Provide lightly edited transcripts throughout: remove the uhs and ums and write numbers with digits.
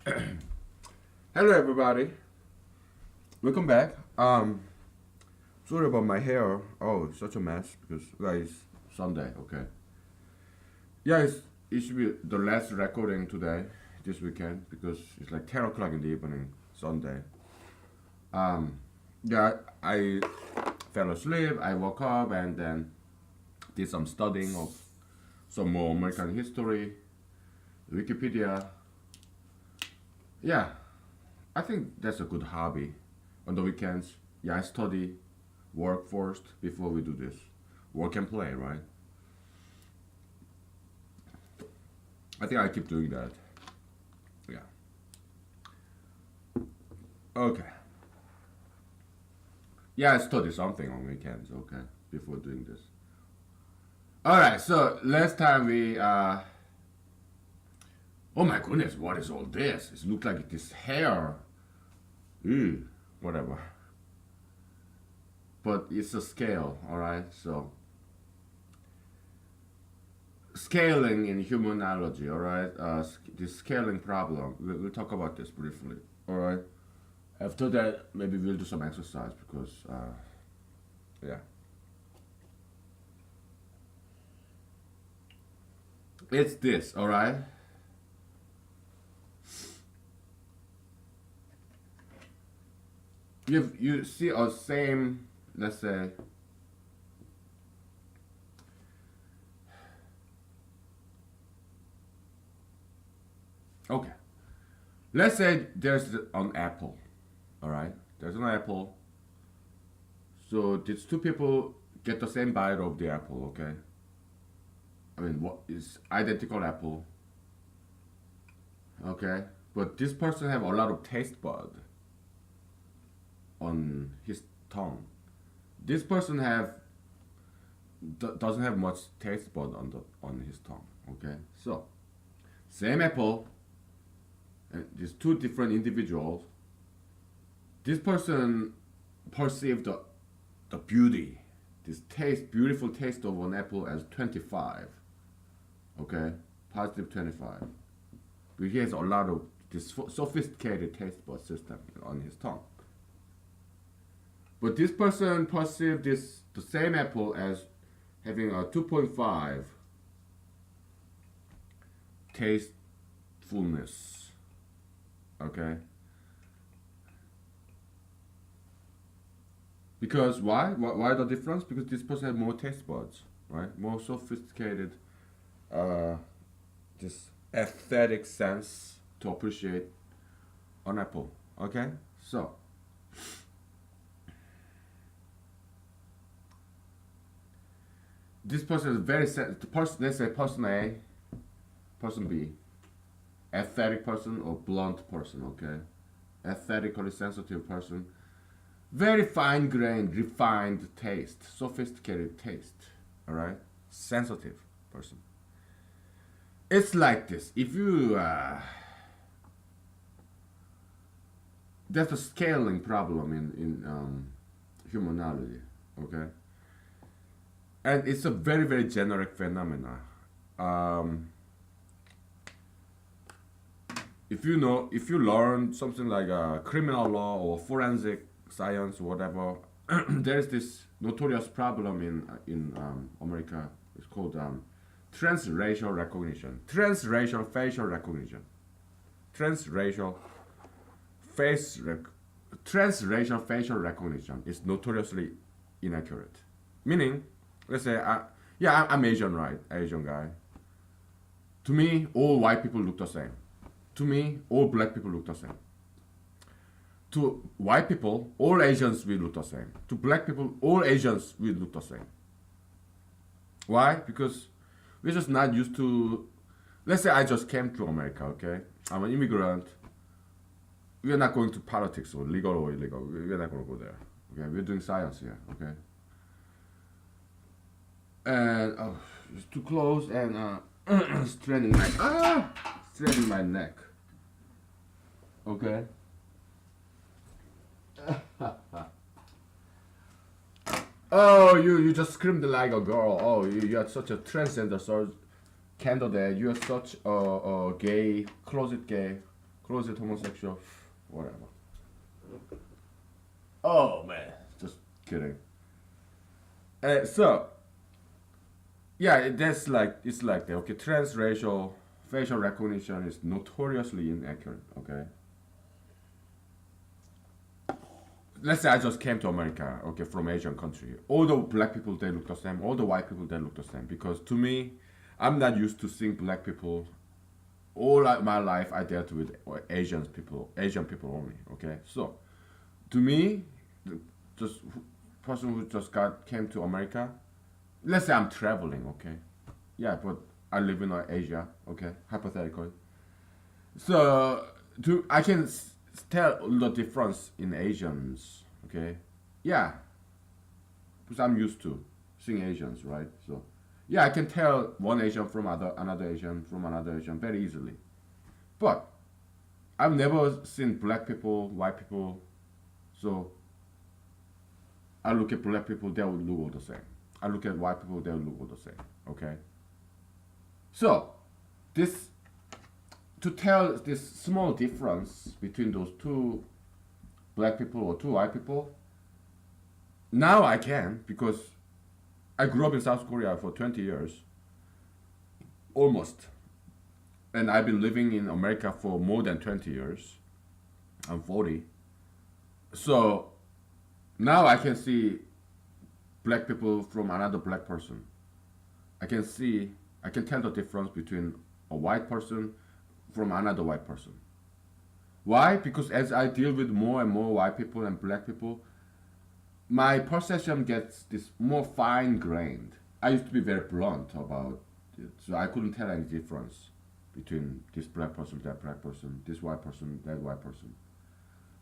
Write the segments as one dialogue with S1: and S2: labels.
S1: Hello everybody. Welcome back. Sorry about my hair. Oh, it's such a mess because it's Sunday, okay. Yeah, it should be the last recording today, this weekend, because it's like 10 o'clock in the evening, Sunday. Um, yeah, I fell asleep, I woke up and then did some studying of some more American history, Wikipedia. Yeah, I think that's a good hobby. On the weekends, yeah, I study, work first before we do this. Work and play, right? I think I keep doing that. Yeah. Okay. Yeah, I study something on weekends, okay, before doing this. Alright, so last time oh my goodness, what is all this? It looks like this hair. Ew, whatever. But it's a scale, alright? So, scaling in humanology, alright? This scaling problem, we'll talk about this briefly, alright? After that, maybe we'll do some exercise because, yeah. It's this, alright? You see a same, let's say, okay. Let's say there's an apple, alright? There's an apple. So these two people get the same bite of the apple, okay? I mean, what is identical apple, okay? But this person have a lot of taste bud on his tongue. This person doesn't have much taste bud on his tongue, okay? So same apple, and these two different individuals. This person perceived the beauty, this beautiful taste of an apple as 25, okay, positive 25. But he has a lot of this sophisticated taste bud system on his tongue. But this person perceived the same apple as having a 2.5 tastefulness, okay. Because why? Why the difference? Because this person has more taste buds, right? More sophisticated, uh, this aesthetic sense to appreciate an apple. Okay, so this person is the person. Let's say person A, person B, aesthetic person or blunt person. Okay, aesthetically sensitive person. Very fine grained, refined taste, sophisticated taste. All right, sensitive person. It's like this. If you There's a scaling problem in humanology. Okay, and it's a very generic phenomena. Um, if you learn something like criminal law or forensic science or whatever, there is this notorious problem in America. It's called transracial recognition, transracial facial recognition, transracial face rec- transracial facial recognition is notoriously inaccurate. Meaning, let's say, yeah, I'm Asian, right? Asian guy. To me, all white people look the same. To me, all black people look the same. To white people, all Asians will look the same. To black people, all Asians will look the same. Why? Because we're just not used to. Let's say I just came to America, okay? I'm an immigrant. We're not going to politics or legal or illegal. We're not going to go there. Okay, we're doing science here. Okay, and oh, it's too close and straining my neck. Okay. Oh, you just screamed like a girl. Oh, you are such a transgender candidate. You are such a gay, closet homosexual, whatever. Oh man, just kidding. So yeah, that's like it's like that. Okay, transracial facial recognition is notoriously inaccurate. Okay, let's say I just came to America. Okay, from Asian country. All the black people they look the same. All the white people they look the same. Because to me, I'm not used to seeing black people. All my life I dealt with Asian people only. Okay, so to me, just person who just got came to America. Let's say I'm traveling. Okay, yeah, but I live in Asia. Okay, hypothetically. So I can tell the difference in Asians. Okay, yeah, because I'm used to seeing Asians, right? So yeah, I can tell one Asian from another Asian from another Asian very easily. But I've never seen black people, white people. So I look at black people, they will look all the same. I look at white people, they will look all the same. Okay. So this to tell this small difference between those two black people or two white people, now I can because I grew up in South Korea for 20 years, almost. And I've been living in America for more than 20 years. I'm 40. So now I can see black people from another black person. I can tell the difference between a white person from another white person. Why? Because as I deal with more and more white people and black people, my perception gets this more fine grained. I used to be very blunt about it, so I couldn't tell any difference between this black person, that black person, this white person, that white person.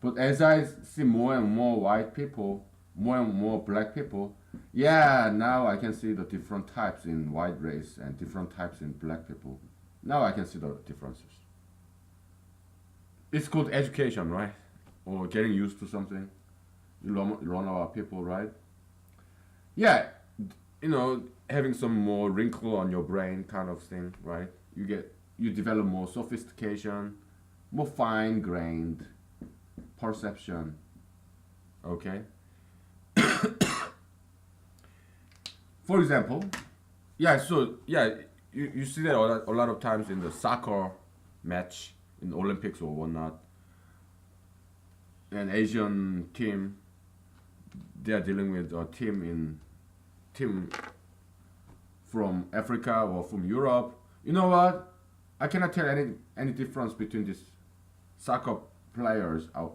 S1: But as I see more and more white people, more and more black people, yeah, now I can see the different types in white race and different types in black people. Now I can see the differences. It's called education, right? Or getting used to something. You learn about people, right? Yeah, having some more wrinkle on your brain kind of thing, right? You develop more sophistication, more fine grained perception. Okay. For example, you see that a lot of times in the soccer match in Olympics or whatnot. An Asian team, they are dealing with a team from Africa or from Europe. You know what? I cannot tell any difference between these soccer players, our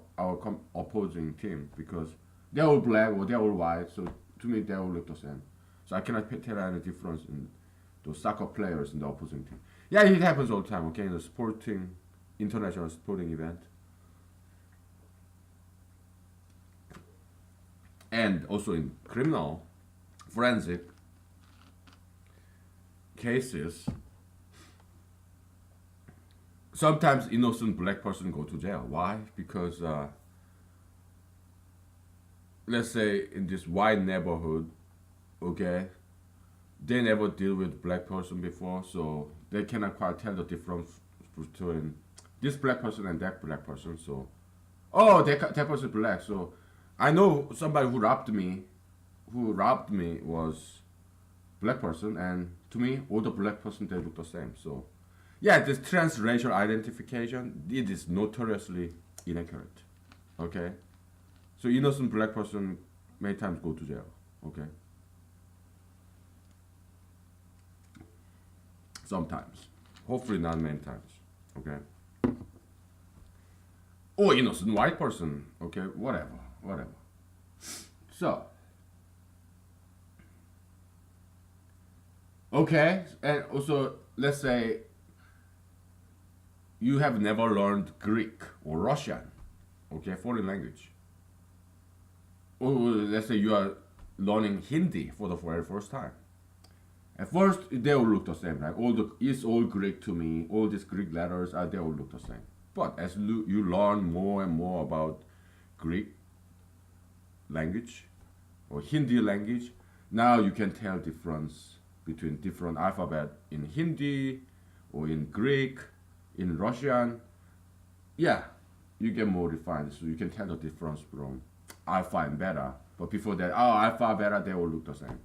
S1: opposing team, because they're all black or they're all white. So to me, they all look the same. So I cannot tell any difference in those soccer players in the opposing team. Yeah, it happens all the time. Okay, in the international sporting event. And also in criminal forensic cases, sometimes innocent black person go to jail. Why? Because let's say in this white neighborhood, okay, they never deal with black person before, so they cannot quite tell the difference between this black person and that black person. So, oh, that person black. So I know somebody who robbed me was black person, and to me, all the black person they look the same. So, yeah, this transracial identification, it is notoriously inaccurate. Okay, so innocent black person many times go to jail. Okay, sometimes, hopefully not many times. Okay, or innocent white person. Okay, whatever. So, okay, and also let's say you have never learned Greek or Russian, okay, foreign language. Or let's say you are learning Hindi for the very first time. At first, they all look the same, right? It's all Greek to me. All these Greek letters they all look the same. But as you learn more and more about Greek language or Hindi language, now you can tell difference between different alphabet in Hindi or in Greek, in Russian. yeah, you get more refined, so you can tell the difference from alpha and beta. But before that, oh, alpha, beta, they all look the same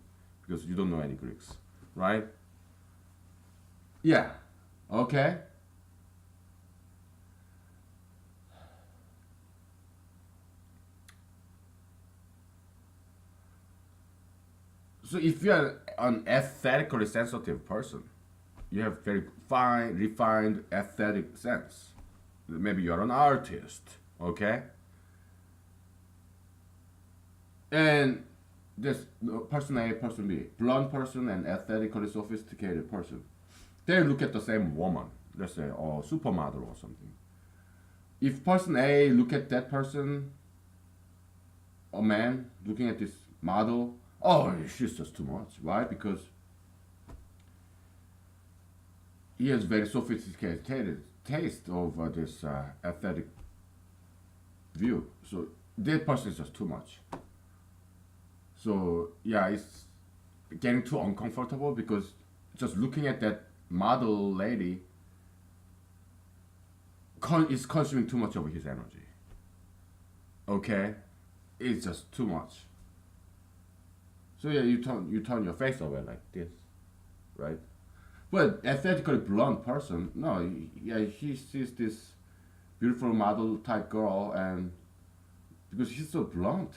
S1: because you don't know any Greeks, right? Yeah. Okay. So if you're an aesthetically sensitive person, you have very fine, refined aesthetic sense. Maybe you're an artist, okay? And this person A, person B, blonde person and aesthetically sophisticated person. They look at the same woman, let's say, or supermodel or something. If person A look at that person, a man looking at this model, oh, she's just too much. Why? Because he has very sophisticated taste of this aesthetic view. So that person is just too much. So yeah, it's getting too uncomfortable because just looking at that model lady is consuming too much of his energy. Okay, it's just too much. So yeah, you turn your face away like this, right? But aesthetically blonde person, no, yeah, he sees this beautiful model type girl, and because she's so blonde,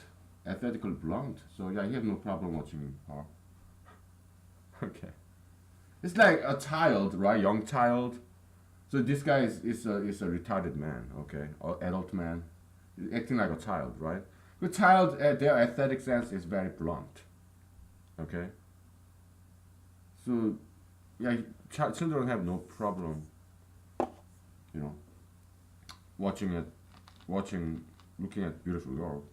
S1: aesthetically blonde, so yeah, he has no problem watching her. Okay, it's like a child, right? Young child. So this guy is a retarded man, okay, or adult man, acting like a child, right? The child, their aesthetic sense is very blunt, okay. So yeah, children have no problem, you know, watching it, watching, looking at beautiful girls.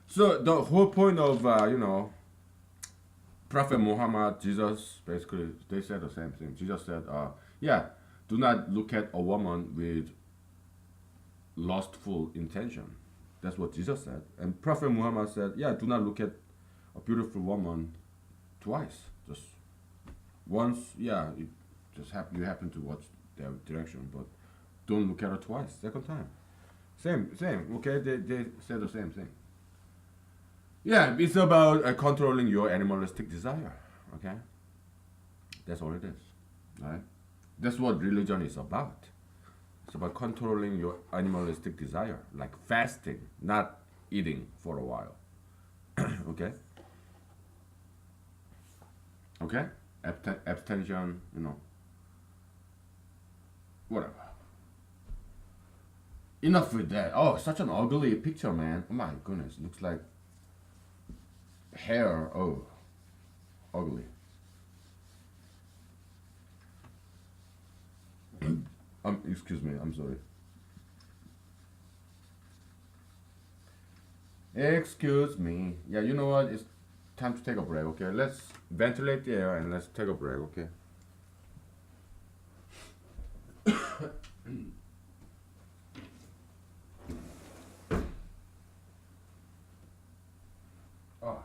S1: So the whole point of Prophet Muhammad, Jesus, basically they said the same thing. Jesus said, yeah, do not look at a woman with lustful intention. That's what Jesus said. And Prophet Muhammad said, yeah, do not look at a beautiful woman twice. Just once, yeah, it just you happen to watch their direction, but don't look at her twice. Second time, same. Okay, they said the same thing. Yeah, it's about controlling your animalistic desire. Okay, that's all it is. Right? That's what religion is about. It's about controlling your animalistic desire, like fasting, not eating for a while. Okay, okay, abstention, whatever. Enough with that. Oh, such an ugly picture, man. Oh my goodness, looks like hair. Oh, ugly. Excuse me. I'm sorry. Excuse me. Yeah, you know what? It's time to take a break. Okay, let's ventilate the air and let's take a break. Okay. Oh.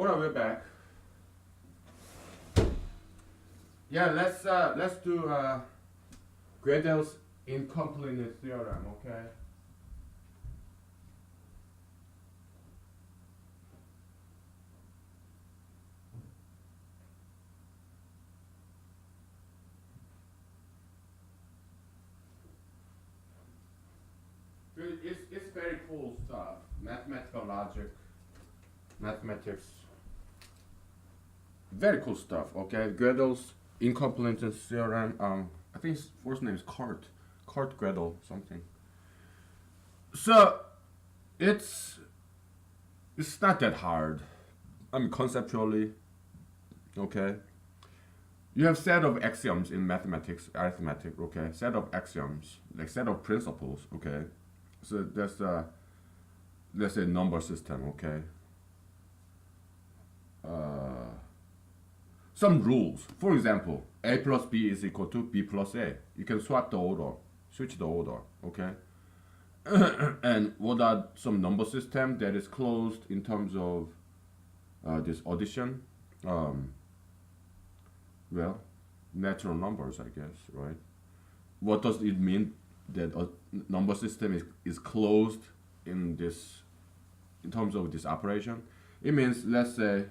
S1: Alright, we're back. Yeah, let's do Gödel's incompleteness theorem, okay? It's very cool stuff. Mathematical logic, mathematics. Very cool stuff, okay? Gödel's incompleteness theorem. I think his first name is Kurt Gödel, something. So it's not that hard. I mean, conceptually, okay. You have set of axioms in mathematics, arithmetic, okay. Set of axioms, like set of principles, okay. So there's let's say number system, okay. Some rules. For example, a plus b is equal to b plus a. You can swap the order, switch the order, okay. And what are some number system that is closed in terms of this addition? Well, natural numbers, I guess, right? What does it mean that a number system is closed in terms of this operation? It means, let's say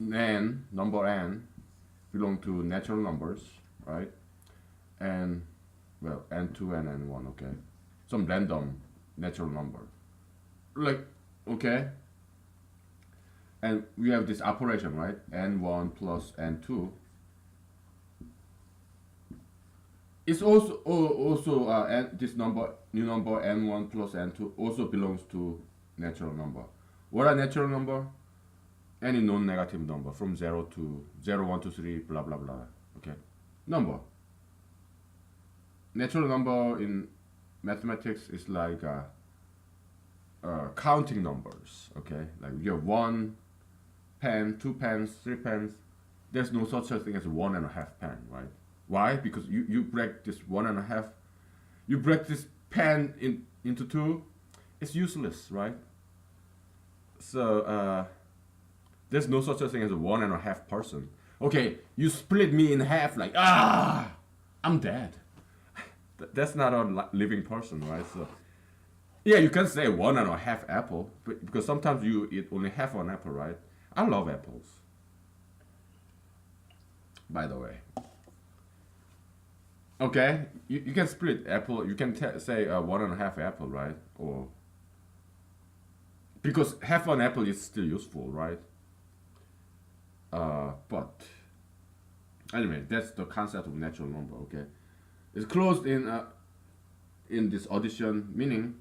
S1: n, number n, belong to natural numbers, right? And well, n2 and n1, okay? Some random natural number. Like, okay? And we have this operation, right? n1 plus n2. It's also this number, new number n1 plus n2 also belongs to natural number. What are natural number? Any non-negative number from 0 to 0, 1, 2, 3, blah, blah, blah. Okay? Number. Natural number in mathematics is like counting numbers. Okay? Like you have 1 pen, 2 pens, 3 pens. There's no such a thing as 1.5 pen, right? Why? Because you break this 1.5, you break this pen into 2, it's useless, right? So, there's no such a thing as a 1.5 person. Okay, you split me in half, like, I'm dead. That's not a living person, right? So, yeah, you can say 1.5 apple, but because sometimes you eat only half an apple, right? I love apples, by the way. Okay, you can split apple. You can say 1.5 apple, right? Or because half an apple is still useful, right? But anyway, that's the concept of natural number. Okay, it's closed in this addition, meaning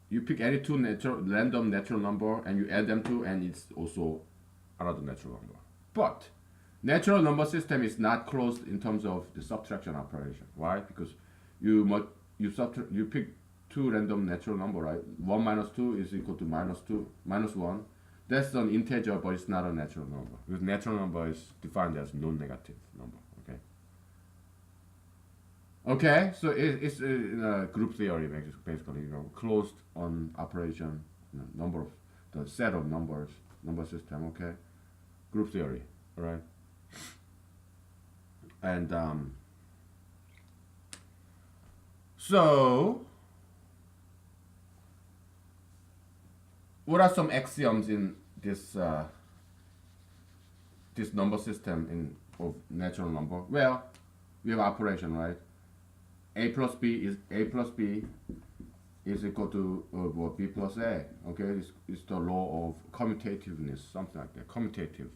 S1: you pick any two random natural number and you add them to, and it's also another natural number. But natural number system is not closed in terms of the subtraction operation. Why? Because you pick two random natural number, right? 1 minus 2 is equal to minus 2 minus 1. That's an integer, but it's not a natural number. Because natural number is defined as non-negative number. Okay. Okay, so it's group theory basically. Closed on operation, number of the set of numbers, number system. Okay, group theory. All right. And so what are some axioms in this this number system of natural number? Well, we have operation, right? A plus b is equal to b plus a. Okay, it's the law of commutativeness, something like that. Commutative.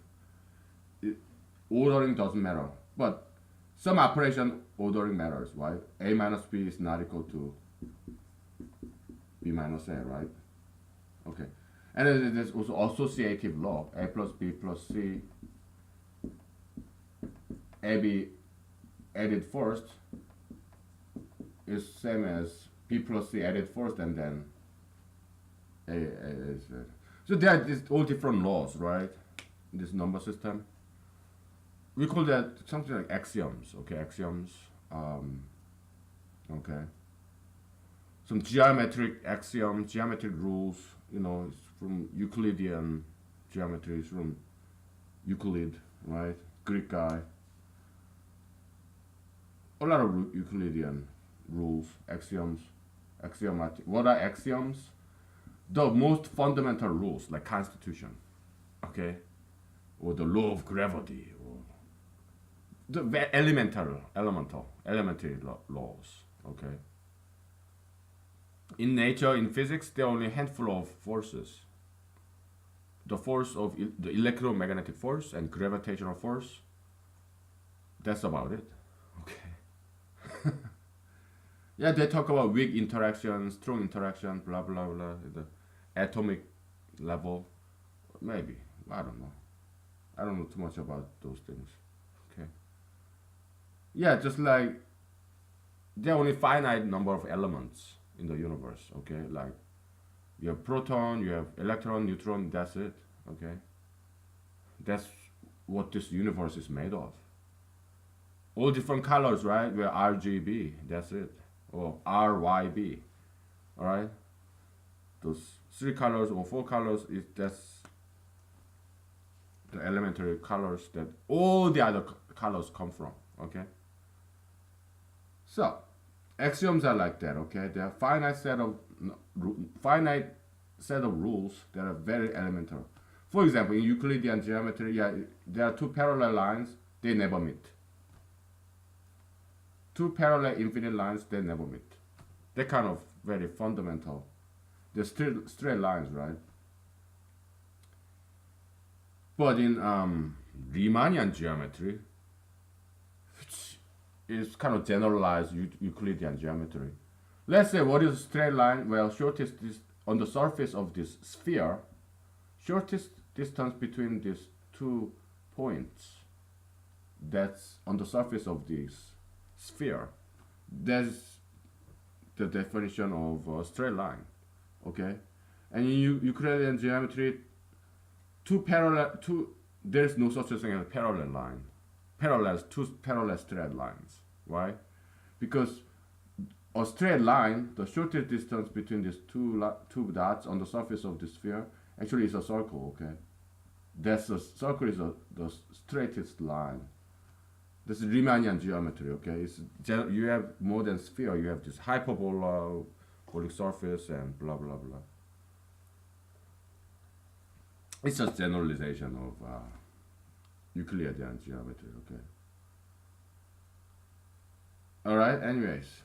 S1: Ordering doesn't matter, but some operation ordering matters, right? A minus b is not equal to b minus a, right? Okay. And then there's also associative law. A plus b plus c. AB added first is same as b plus c added first, and then a is. So there are all different laws, right? In this number system. We call that something like axioms. Okay, axioms. Okay. Some geometric axioms, geometric rules. It's from Euclidean geometry is from Euclid, right? Greek guy. A lot of Euclidean rules, axioms, axiomatic. What are axioms? The most fundamental rules, like constitution, okay, or the law of gravity, or the elementary laws, okay. In nature, in physics, there are only a handful of forces. The force of the electromagnetic force and gravitational force. That's about it. Okay. Yeah, they talk about weak interaction, strong interaction, blah blah blah. The atomic level, maybe. I don't know. I don't know too much about those things. Okay. Yeah, just like there are only finite number of elements in the universe. Okay, like you have proton, you have electron, neutron. That's it. Okay. That's what this universe is made of. All different colors, right? We're RGB. That's it. Or RYB. All right. Those 3 colors or 4 colors is that's the elementary colors that all the other colors come from. Okay. So axioms are like that. Okay. They are finite set of rules that are very elementary. For example, in Euclidean geometry, yeah, there are 2 parallel lines. They never meet. 2 parallel infinite lines. They never meet. They're kind of very fundamental. They're still straight lines, right? But in Riemannian geometry, which is kind of generalized Euclidean geometry. Let's say what is a straight line? Well, shortest is on the surface of this sphere, shortest distance between these 2 points. That's on the surface of this sphere. That's the definition of a straight line. Okay, and in Euclidean geometry, there's no such a thing as a parallel line. Two parallel straight lines, right? Because a straight line, the shortest distance between these two dots on the surface of the sphere, actually is a circle. Okay, that's a circle is the straightest line. This is Riemannian geometry. Okay, you have more than sphere. You have this hyperbola, conic surface, and blah blah blah. It's just generalization of Euclidean geometry. Okay. All right. Anyways.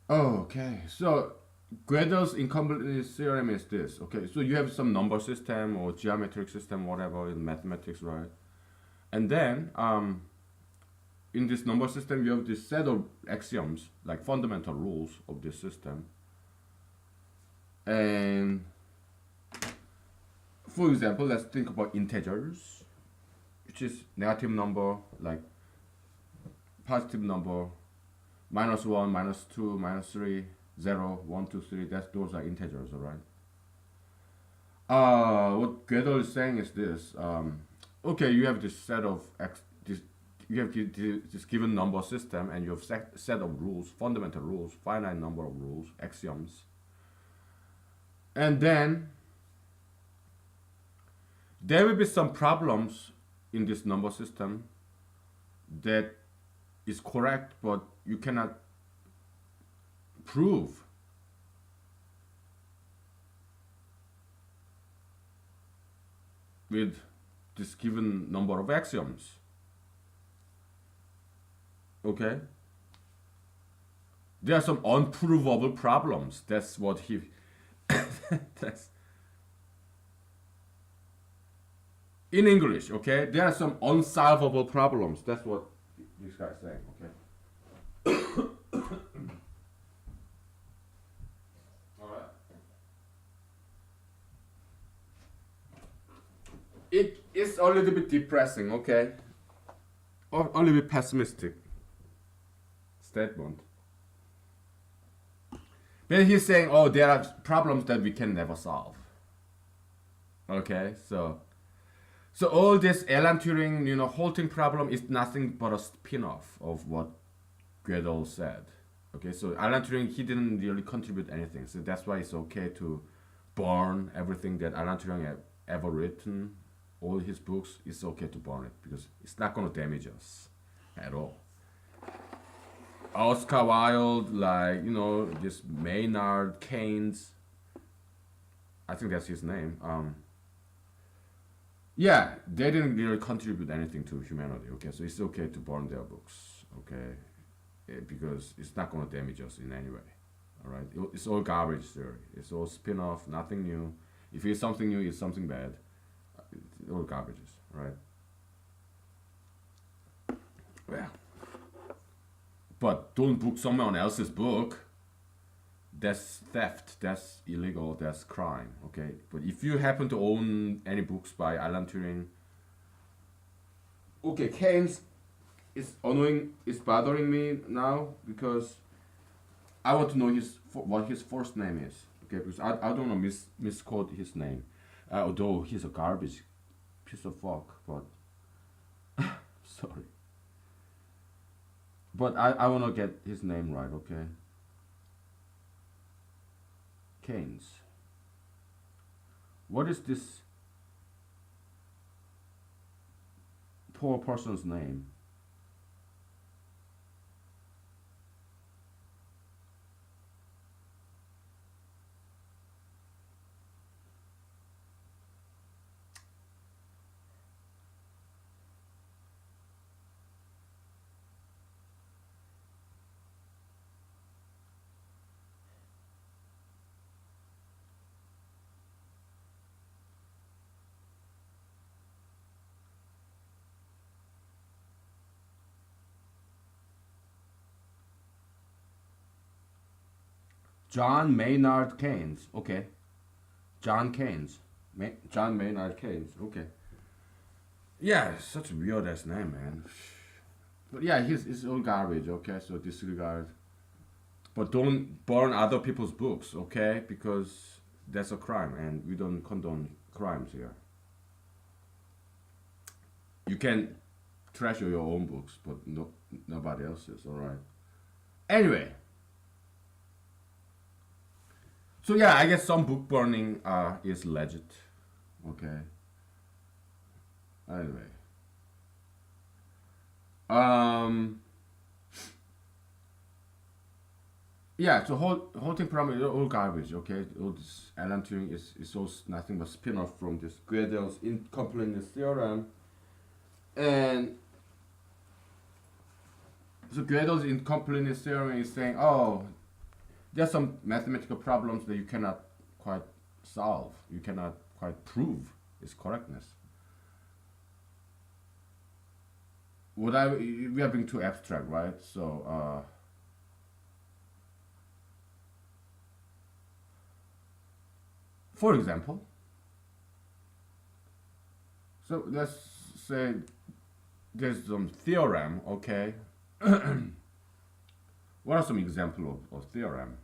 S1: Okay. So Gödel's incompleteness theorem is this. Okay. So you have some number system or geometric system, whatever in mathematics, right? And then in this number system, you have this set of axioms, like fundamental rules of this system. And for example, let's think about integers, which is negative number, like positive number, -1, -2, -3, 0, 1, 2, 3. Those are integers, all right? What Gödel is saying is this. Okay, you have this set of you have this given number system, and you have set of rules, fundamental rules, finite number of rules, axioms, and then there will be some problems in this number system that is correct, but you cannot prove. With this given number of axioms. Okay? There are some unprovable problems. That's what he that's in English, okay? There are some unsolvable problems. That's what this guy is saying, okay? Alright. It is a little bit depressing, okay? Or a little bit pessimistic statement. But he's saying, oh, there are problems that we can never solve. Okay, so all this Alan Turing, halting problem is nothing but a spin-off of what Gödel said. Okay, so Alan Turing, he didn't really contribute anything, so that's why it's okay to burn everything that Alan Turing have ever written, all his books, it's okay to burn it because it's not gonna damage us at all. Oscar Wilde, like this Maynard Keynes, I think that's his name. Yeah, they didn't really contribute anything to humanity. Okay, so it's okay to burn their books. Okay, because it's not gonna damage us in any way. All right, it's all garbage theory. It's all spin-off, nothing new. If it's something new, it's something bad. It's all garbages, right? Yeah. But don't book someone else's book. That's theft. That's illegal. That's crime. Okay. But if you happen to own any books by Alan Turing, okay, Keynes is annoying. It's bothering me now because I want to know what his first name is. Okay, because I don't want to misquote his name, although he's a garbage piece of fuck. But sorry. But I want to get his name right. Okay. Keynes. What is this poor person's name? John Maynard Keynes. Okay. John Keynes. John Maynard Keynes. Okay. Yeah, such a weird ass name, man. But yeah, he's all garbage. Okay, so disregard. But don't burn other people's books, okay? Because that's a crime, and we don't condone crimes here. You can trash your own books, but nobody else's. All right. Anyway, so yeah, I guess some book burning is legit. Okay. Anyway, um, yeah. So whole thing problem is all garbage. Okay, all this Alan Turing is all nothing but spin off from this Gödel's incompleteness theorem, and so Gödel's incompleteness theorem is saying, oh, there's some mathematical problems that you cannot quite solve. You cannot quite prove its correctness. We are being too abstract, right? So, for example, so let's say there's some theorem, okay? What are some examples of theorem?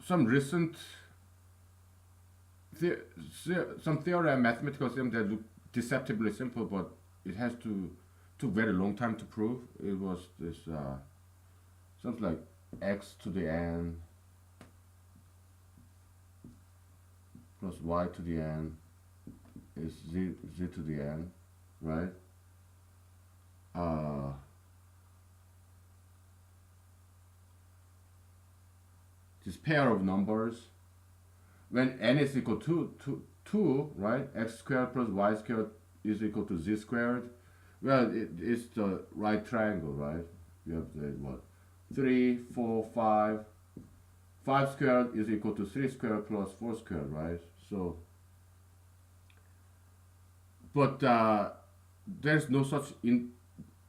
S1: Some recent the, some theorem, mathematical theorem that look deceptively simple, but it has to took very long time to prove. It was this something like x to the n plus y to the n is z to the n, right? Uh, this pair of numbers when n is equal to 2, right? X squared plus y squared is equal to z squared. Well, it's the right triangle, right? You have the what? 3, 4, 5. 5 squared is equal to 3 squared plus 4 squared, right? So, but there's no such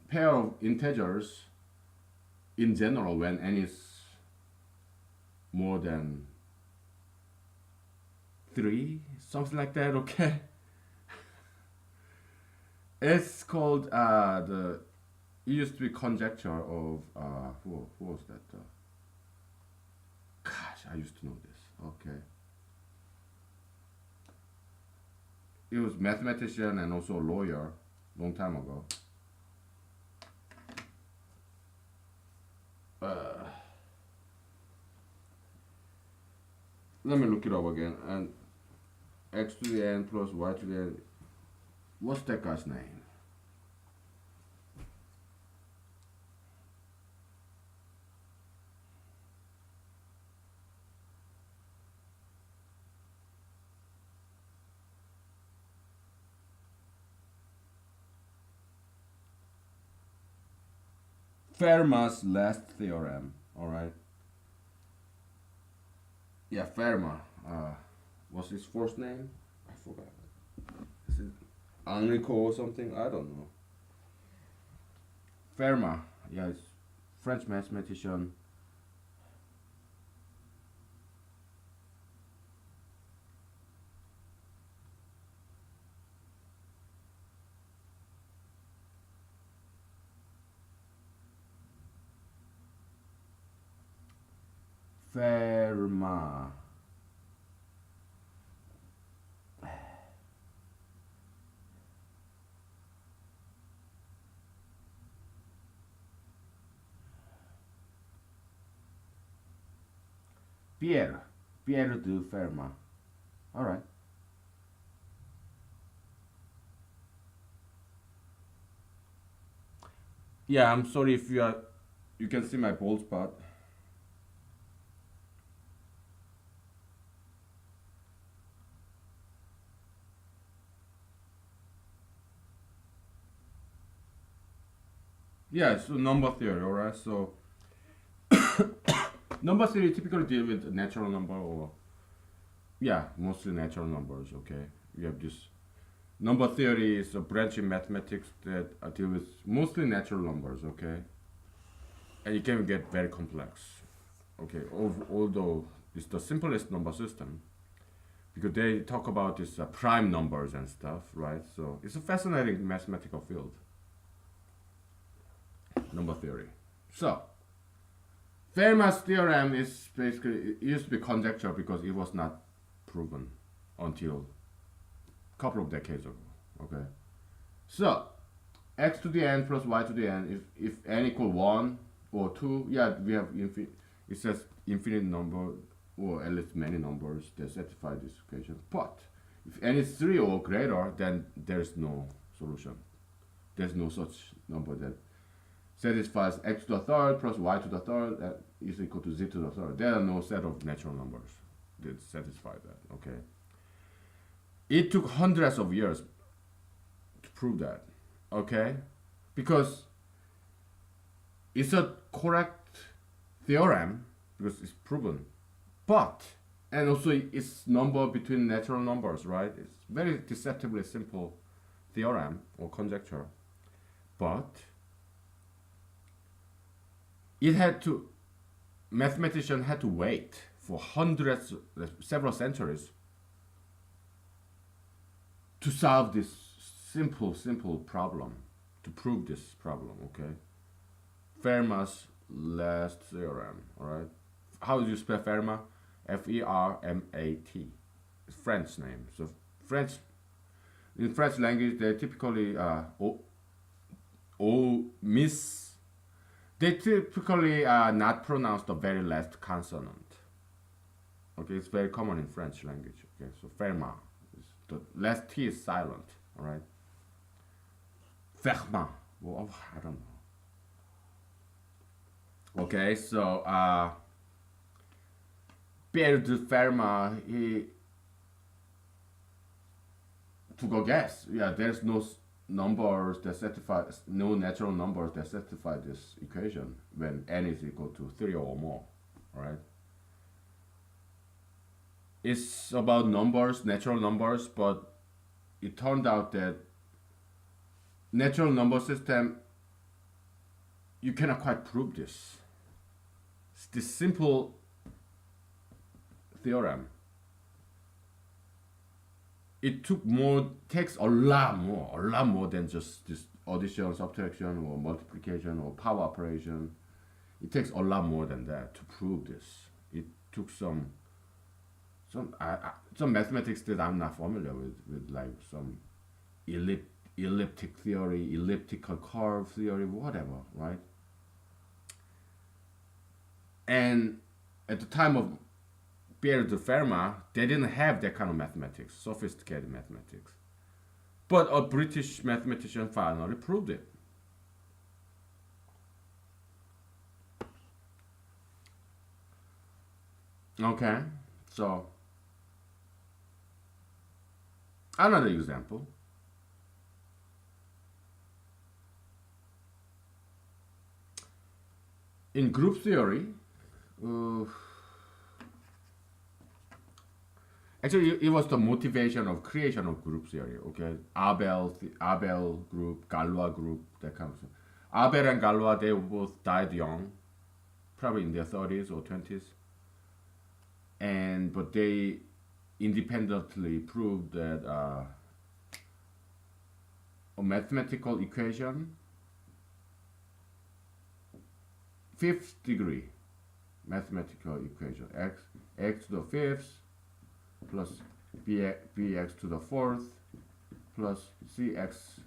S1: pair of integers in general when n is more than 3, something like that, okay? It's called the it used to be conjecture of who was that? Gosh, I used to know this. Okay, he was mathematician and also a lawyer, long time ago. Uh, Let me look it up again. And x to the n plus y to the n. What's that guy's name? Fermat's last theorem. All right. Yeah, Fermat. What's his first name? I forgot. Is it Enrico or something? I don't know. Fermat. Yeah, it's French mathematician. Fermat. Pierre. Pierre de Fermat. All right. Yeah, I'm sorry if you are. You can see my bald spot. Yeah, so number theory, all right. So number theory typically deal with natural number or yeah, mostly natural numbers. Okay, you have this number theory is a branch in mathematics that deal with mostly natural numbers. Okay, and it can get very complex. Okay, although it's the simplest number system because they talk about this prime numbers and stuff, right? So it's a fascinating mathematical field, number theory. So Fermat's theorem is basically it used to be conjecture because it was not proven until a couple of decades ago. Okay, so x to the n plus y to the n if n equal 1 or 2, yeah, we have it says infinite number or at least many numbers that satisfy this equation. But if n is 3 or greater, then there's no solution. There's no such number that satisfies x to the third plus y to the third is equal to z to the third. There are no set of natural numbers that satisfy that. Okay. It took hundreds of years to prove that. Okay, because it's a correct theorem because it's proven, but and also it's number between natural numbers, right? It's very deceptively simple theorem or conjecture, but it had to mathematician had to wait for hundreds, several centuries to solve this simple problem, to prove this problem. Okay, Fermat's last theorem. All right, how do you spell Fermat? Fermat. It's French name. So French in French language they typically miss. They typically not pronounce the very last consonant. Okay, it's very common in French language. Okay, so Fermat, the last T is silent. All right. Fermat. Well, I don't know. Okay, so Pierre de Fermat, he took a guess. Yeah, there's no numbers that satisfy, no natural numbers that satisfy this equation when n is equal to 3 or more. All right. It's about numbers, natural numbers, but it turned out that natural number system you cannot quite prove this. It's this simple theorem. it takes a lot more than just this addition, subtraction, or multiplication, or power operation. It takes a lot more than that to prove this. It took some mathematics that I'm not familiar with like some elliptic theory, elliptical curve theory, whatever, right? And at the time of Pierre de Fermat, they didn't have that kind of mathematics, sophisticated mathematics. But a British mathematician finally proved it. Okay, so another example. In group theory, uh, actually, it was the motivation of creation of group theory. Okay, Abel group, Galois group, that kind of stuff. Abel and Galois, they both died young, probably in their 30s or 20s, and but they independently proved that a mathematical equation, fifth degree mathematical equation, x to the fifth plus bx to the fourth plus cx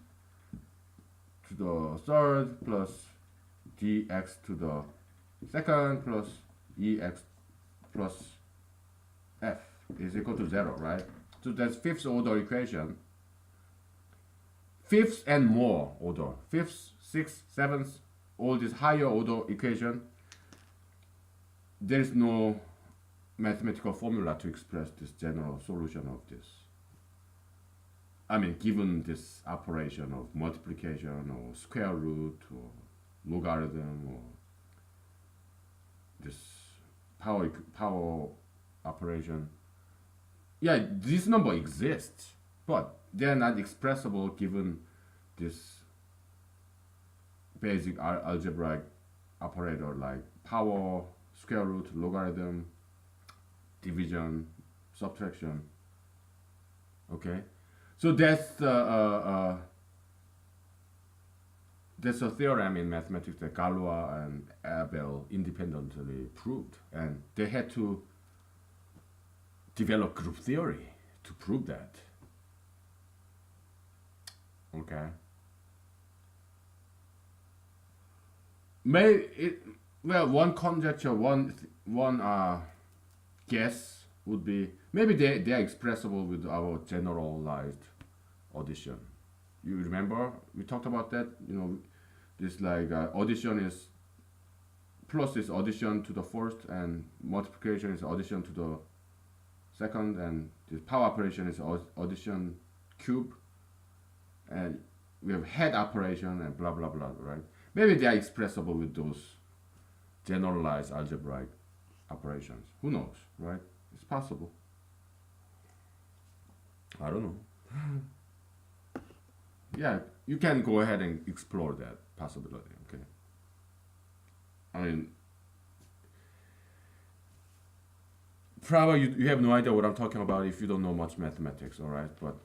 S1: to the third plus dx to the second plus ex plus f is equal to 0, right? So that's fifth order equation. Fifth and more order, fifth, sixth, seventh, all this higher order equation, there is no mathematical formula to express this general solution of this. I mean, given this operation of multiplication or square root or logarithm or this power operation, yeah, this number exists, but they are not expressible given this basic algebraic operator like power, square root, logarithm, division, subtraction. Okay, so that's a theorem in mathematics that Galois and Abel independently proved, and they had to develop group theory to prove that. Okay. Well, one conjecture, one guess would be maybe they are expressible with our generalized addition. You remember we talked about that? You know, this like addition is plus is addition to the first, and multiplication is addition to the second, and the power operation is addition cube, and we have head operation and blah blah blah, right? Maybe they are expressible with those generalized algebraic operations. Who knows, right? It's possible. I don't know. Yeah, you can go ahead and explore that possibility, okay? I mean, probably you have no idea what I'm talking about if you don't know much mathematics, all right? But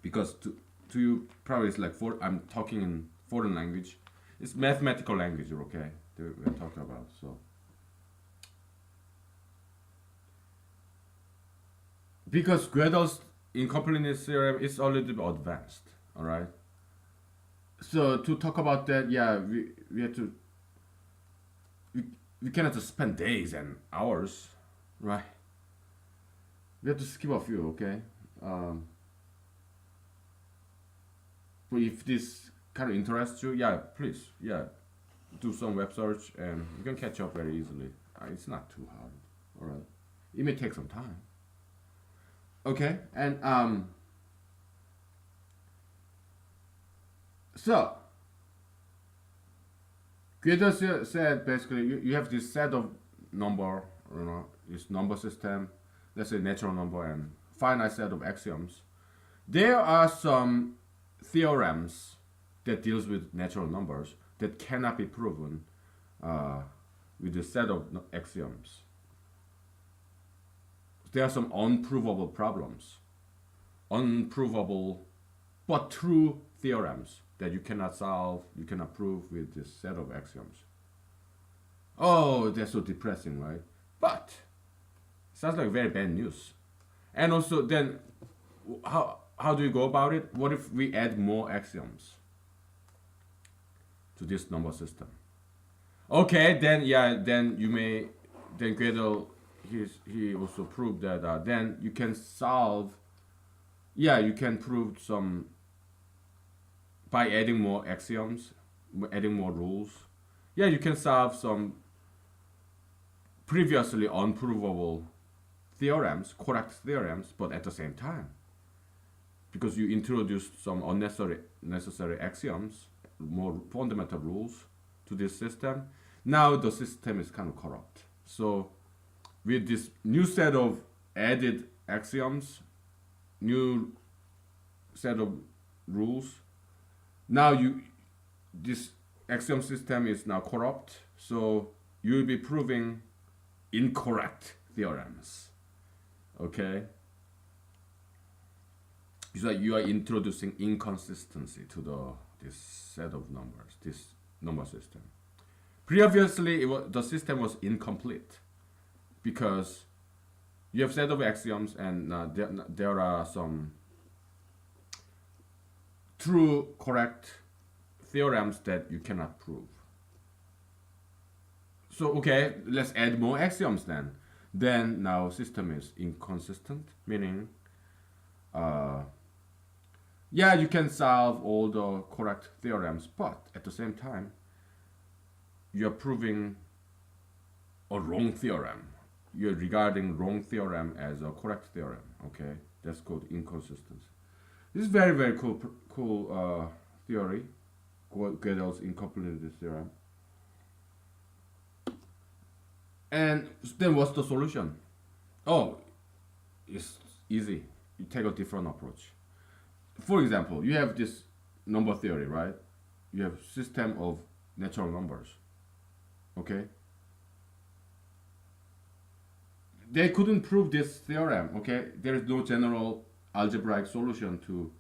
S1: because to you probably it's like I'm talking in foreign language. It's mathematical language, okay? That we're talking about. So because Gödel's incompleteness theorem is a little bit advanced, all right? So to talk about that, yeah, we have to we cannot just spend days and hours, right? We have to skip a few, okay? But if this kind of interests you, yeah, please, yeah, do some web search and you can catch up very easily. It's not too hard, all right? It may take some time. Okay, and so Gödel said basically you have this set of number, you know, this number system, let's say natural number and finite set of axioms. There are some theorems that deals with natural numbers that cannot be proven with a set of axioms. there are some unprovable problems, unprovable but true theorems that you cannot solve, you cannot prove with this set of axioms. Oh, that's so depressing, right? But sounds like very bad news. And also, then how do we go about it? What if we add more axioms to this number system? Okay, then yeah, then you may, then Gödel, he also proved that then you can solve, yeah, you can prove some by adding more axioms, adding more rules. Yeah, you can solve some previously unprovable theorems, correct theorems, but at the same time, because you introduced some unnecessary axioms, more fundamental rules to this system, now the system is kind of corrupt. So with this new set of added axioms, new set of rules, now this axiom system is now corrupt, so you will be proving incorrect theorems. Okay? It's like you are introducing inconsistency to this set of numbers, this number system. Previously, the system was incomplete because you have set of axioms and there are some true, correct theorems that you cannot prove. So okay, let's add more axioms then. Then now system is inconsistent, meaning yeah, you can solve all the correct theorems, but at the same time, you're proving a wrong theorem. You're regarding wrong theorem as a correct theorem. Okay, that's called inconsistency. This is very, very cool theory, Gödel's incompleteness theorem. And then what's the solution? Oh, it's easy. You take a different approach. For example, you have this number theory, right? You have system of natural numbers. Okay? They couldn't prove this theorem, okay? There is no general algebraic solution to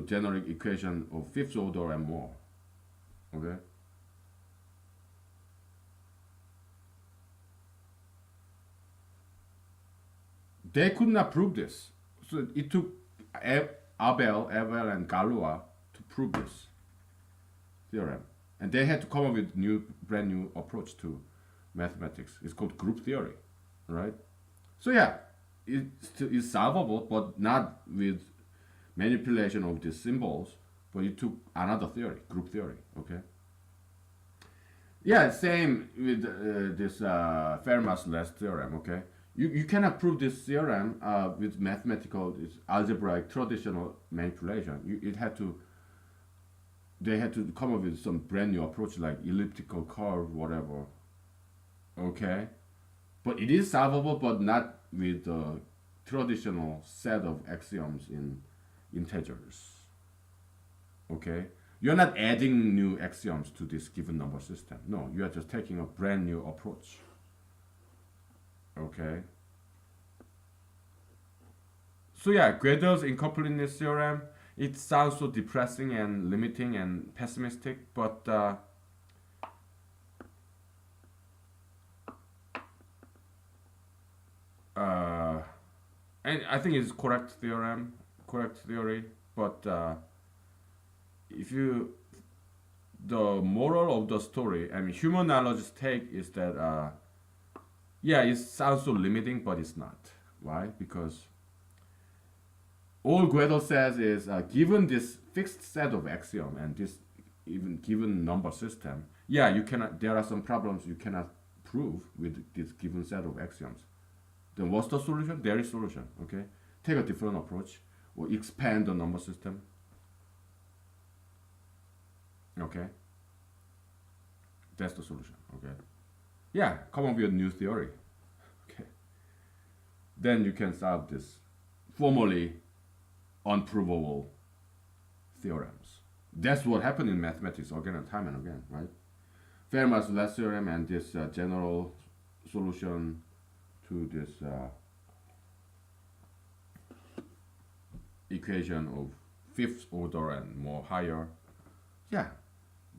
S1: generic equation of fifth order and more. Okay? They could not prove this. So it took Abel, and Galois to prove this theorem. And they had to come up with brand new approach to mathematics. It's called group theory, right? So yeah, it's solvable, but not with manipulation of these symbols, but it took another theory, group theory, okay? Yeah, same with this Fermat's theorem, okay? You cannot prove this theorem with mathematical, algebraic, traditional manipulation. They had to come up with some brand new approach like elliptical curve, whatever. Okay? But it is solvable, but not with the traditional set of axioms in integers. Okay? You're not adding new axioms to this given number system. No, you are just taking a brand new approach. Okay. So yeah, Gödel's incompleteness theorem, it sounds so depressing and limiting and pessimistic, but and I think it's correct theory, but if you, the moral of the story, I mean, humanology's take is that yeah, it sounds so limiting, but it's not. Why? Because all Gödel says is given this fixed set of axiom and this even given number system, yeah, you cannot. There are some problems you cannot prove with this given set of axioms. Then what's the solution? There is solution. Okay, take a different approach or expand the number system. Okay, that's the solution. Okay. Yeah, come up with a new theory. Okay. Then you can solve this formally unprovable theorems. That's what happened in mathematics again and time and again, right? Fermat's last theorem and this general solution to this equation of fifth order and more higher. Yeah,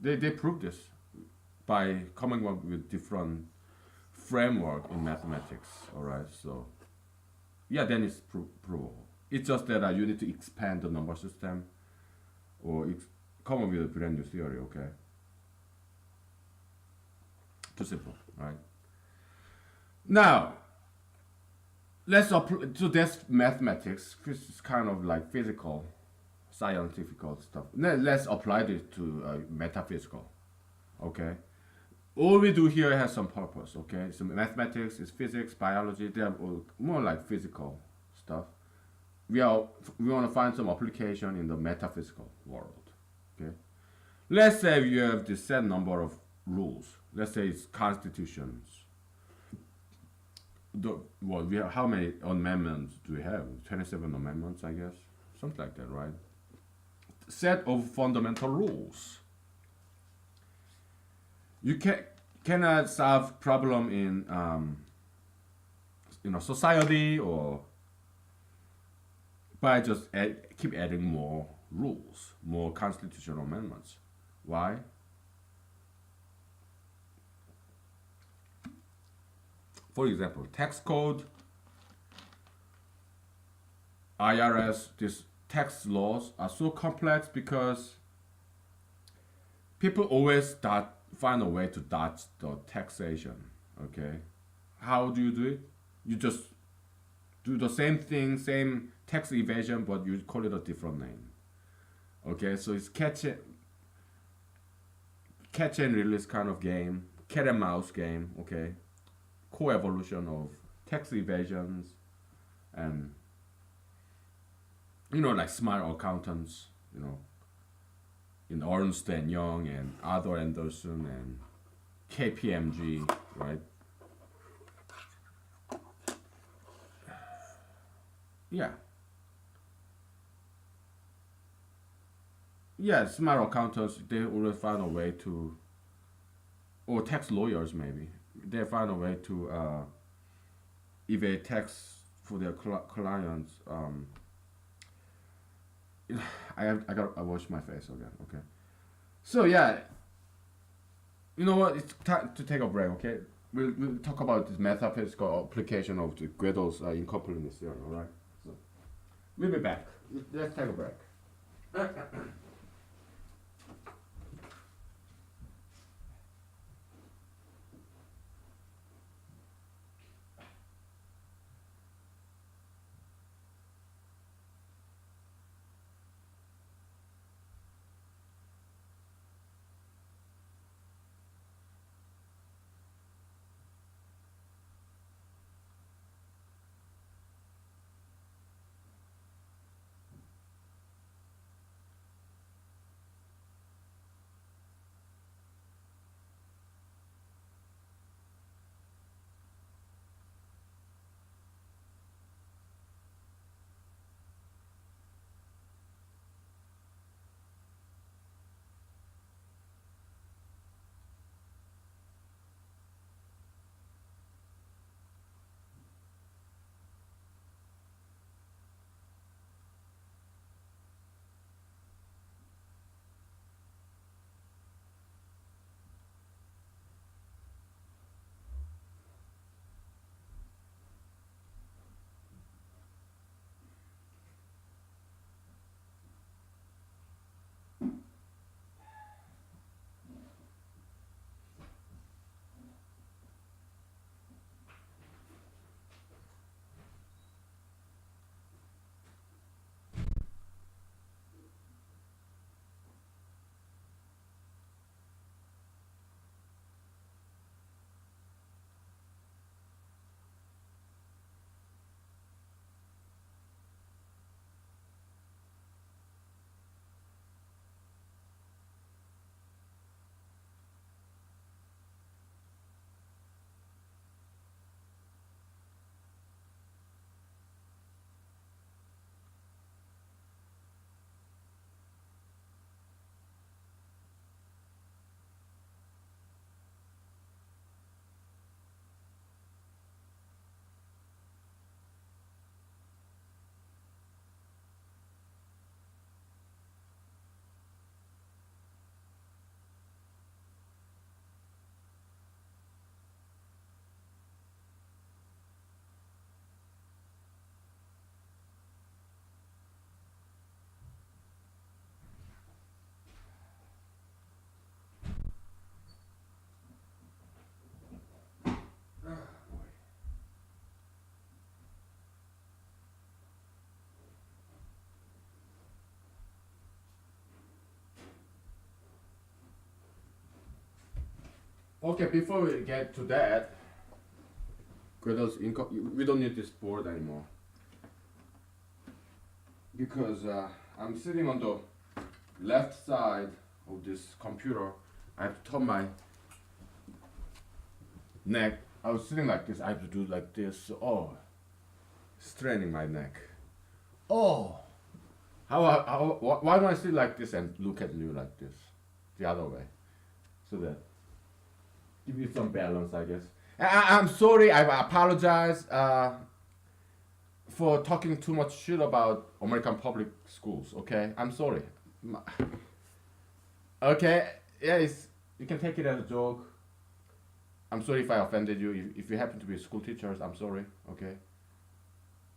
S1: they prove this by coming up with different framework in mathematics. All right, so yeah, then it's provable. It's just that you need to expand the number system or come up with a brand new theory. Okay, too simple, right? Now let's apply. So that's mathematics, which is kind of like physical, scientific stuff. Let's apply this to metaphysical. Okay, all we do here has some purpose. Okay, so mathematics is physics, biology. They are all more like physical stuff. We are we want to find some application in the metaphysical world. Okay, let's say you have this set number of rules. Let's say it's constitutions. Well, we have how many amendments do we have? 27 amendments, I guess, something like that, right? Set of fundamental rules. You cannot solve problem in society or by just keep adding more rules, more constitutional amendments. Why? For example, tax code, IRS, these tax laws are so complex because people always find a way to dodge the taxation. Okay, how do you do it? You just do the same thing, same tax evasion, but you call it a different name. Okay, so it's catch and release kind of game, cat and mouse game. Okay, co-evolution of tax evasions and like smart accountants. In Ernst and Young and Arthur Anderson and KPMG, right? Yeah. Yeah, smart accountants, they always find a way to, or tax lawyers maybe, they find a way to evade tax for their clients. I wash my face again. Okay. So yeah, you know what? It's time to take a break. Okay. We'll talk about this metaphysical application of the Gödel's incompleteness theory. All right. So we'll be back. Let's take a break. Okay, before we get to that, we don't need this board anymore because I'm sitting on the left side of this computer. I have to turn my neck. I was sitting like this. I have to do like this. Oh, straining my neck. Oh, why don't I sit like this and look at you like this, the other way, so that give you some balance, I guess. I'm sorry. I apologize for talking too much shit about American public schools. Okay, I'm sorry. Okay, yeah, you can take it as a joke. I'm sorry if I offended you. If you happen to be school teachers, I'm sorry. Okay.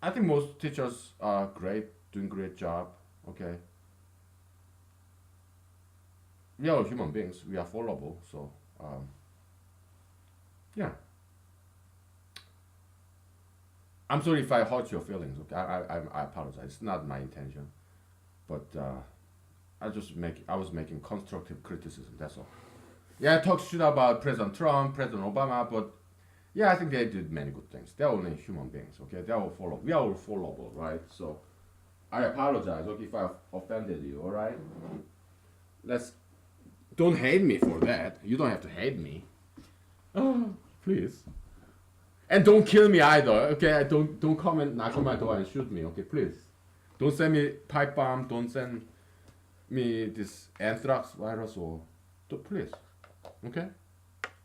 S1: I think most teachers are great, doing great job. Okay. We are human beings. We are fallible. So, yeah. I'm sorry if I hurt your feelings. Okay. I apologize. It's not my intention. But I was making constructive criticism. That's all. Yeah, I talk shit about President Trump, President Obama, but yeah, I think they did many good things. They're only human beings, okay? They are all fallible. We are all fallible, right? So I apologize, okay, if I offended you, all right? Let's don't hate me for that. You don't have to hate me. Oh, please. And don't kill me either, okay? Don't come and knock on my door and shoot me, okay? Please. Don't send me pipe bomb. Don't send me this anthrax virus or please, okay?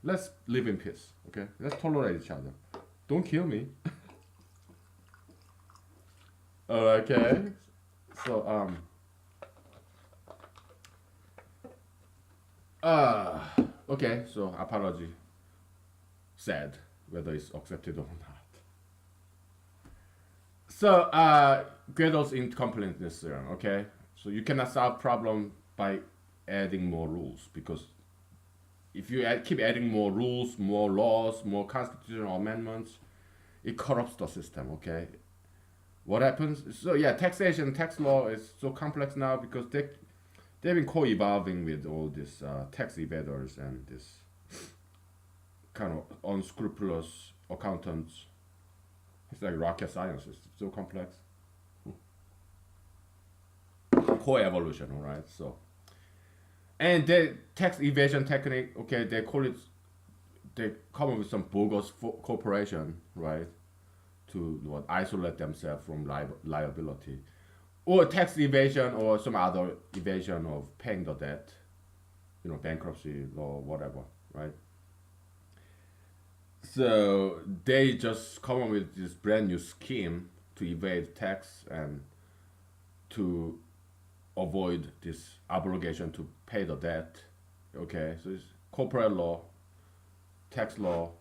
S1: Let's live in peace, okay? Let's tolerate each other. Don't kill me. Okay. So okay. So apology. Sad whether it's accepted or not. So Gödel's incompleteness theorem. Okay. So you cannot solve problem by adding more rules, because if you keep adding more rules, more laws, more constitutional amendments, it corrupts the system. Okay. What happens? So yeah, taxation, tax law is so complex now because they've been co-evolving with all these tax evaders and this kind of unscrupulous accountants. It's like rocket science. It's so complex. Co-evolution, all right. So, and the tax evasion technique. Okay, they call it. They come up with some bogus corporation, right, to isolate themselves from liability, or tax evasion, or some other evasion of paying the debt, bankruptcy law, whatever, right? So they just come up with this brand new scheme to evade tax and to avoid this obligation to pay the debt. Okay, so it's corporate law, tax law,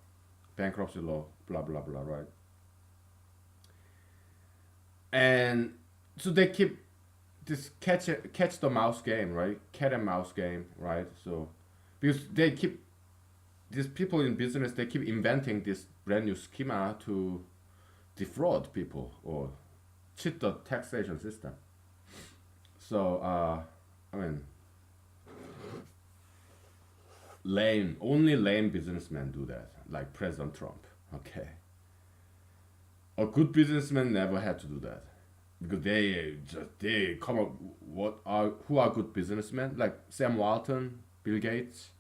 S1: bankruptcy law, blah blah blah, right? And so they keep this catch the mouse game, right? Cat and mouse game, right? So because they keep these people in business, they keep inventing this brand new schema to defraud people or cheat the taxation system. So I mean, only lame businessmen do that, like President Trump. Okay. A good businessman never had to do that, because they come up who are good businessmen, like Sam Walton, Bill Gates.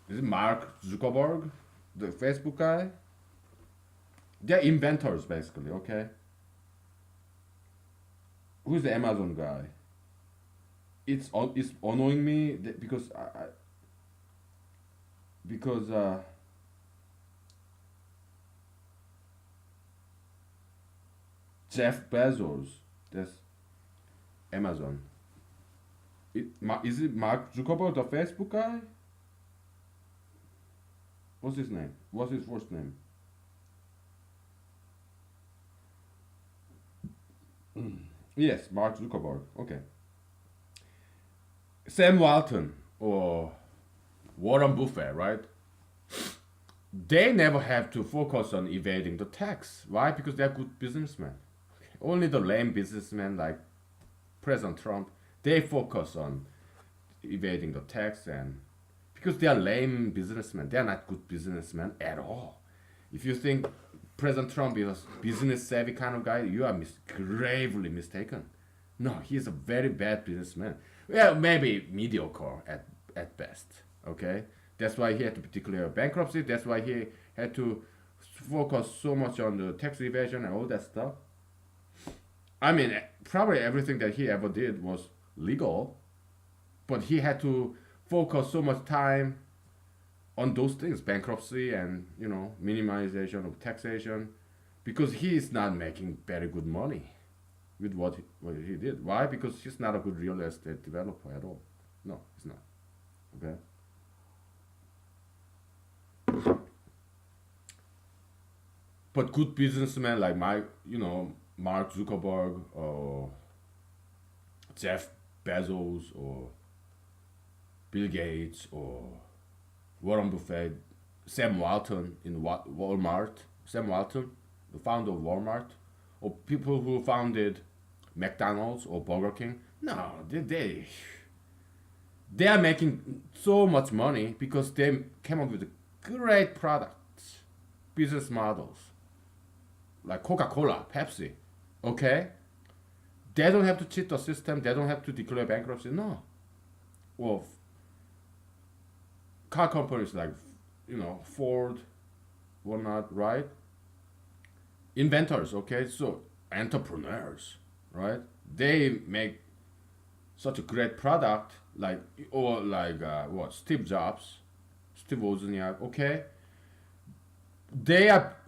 S1: Is it Mark Zuckerberg, the Facebook guy? They're inventors basically, okay? Who's the Amazon guy? It's annoying me because Jeff Bezos, that's Amazon. Is it Mark Zuckerberg, the Facebook guy? What's his name? What's his first name? Yes, Mark Zuckerberg. Okay. Sam Walton or Warren Buffett, right? They never have to focus on evading the tax. Why? Because they're good businessmen. Only the lame businessmen like President Trump, they focus on evading the tax, and because they are lame businessmen, they are not good businessmen at all. If you think President Trump is a business savvy kind of guy, you are gravely mistaken. No, he is a very bad businessman. Well, maybe mediocre at best. Okay, that's why he had to declare bankruptcy. That's why he had to focus so much on the tax evasion and all that stuff. I mean, probably everything that he ever did was legal, but he had to focus so much time on those things, bankruptcy and minimization of taxation, because he is not making very good money with what he did. Why? Because he's not a good real estate developer at all. No, he's not. Okay. But good businessmen like Mark Zuckerberg or Jeff Bezos or Bill Gates or Warren Buffett, Sam Walton in Walmart, Sam Walton, the founder of Walmart, or people who founded McDonald's or Burger King. No, they are making so much money because they came up with great products, business models, like Coca-Cola, Pepsi. Okay, they don't have to cheat the system. They don't have to declare bankruptcy. No, well, car companies like Ford, whatnot, right? Inventors, okay, so entrepreneurs, right? They make such a great product, like Steve Jobs, Steve Wozniak, okay.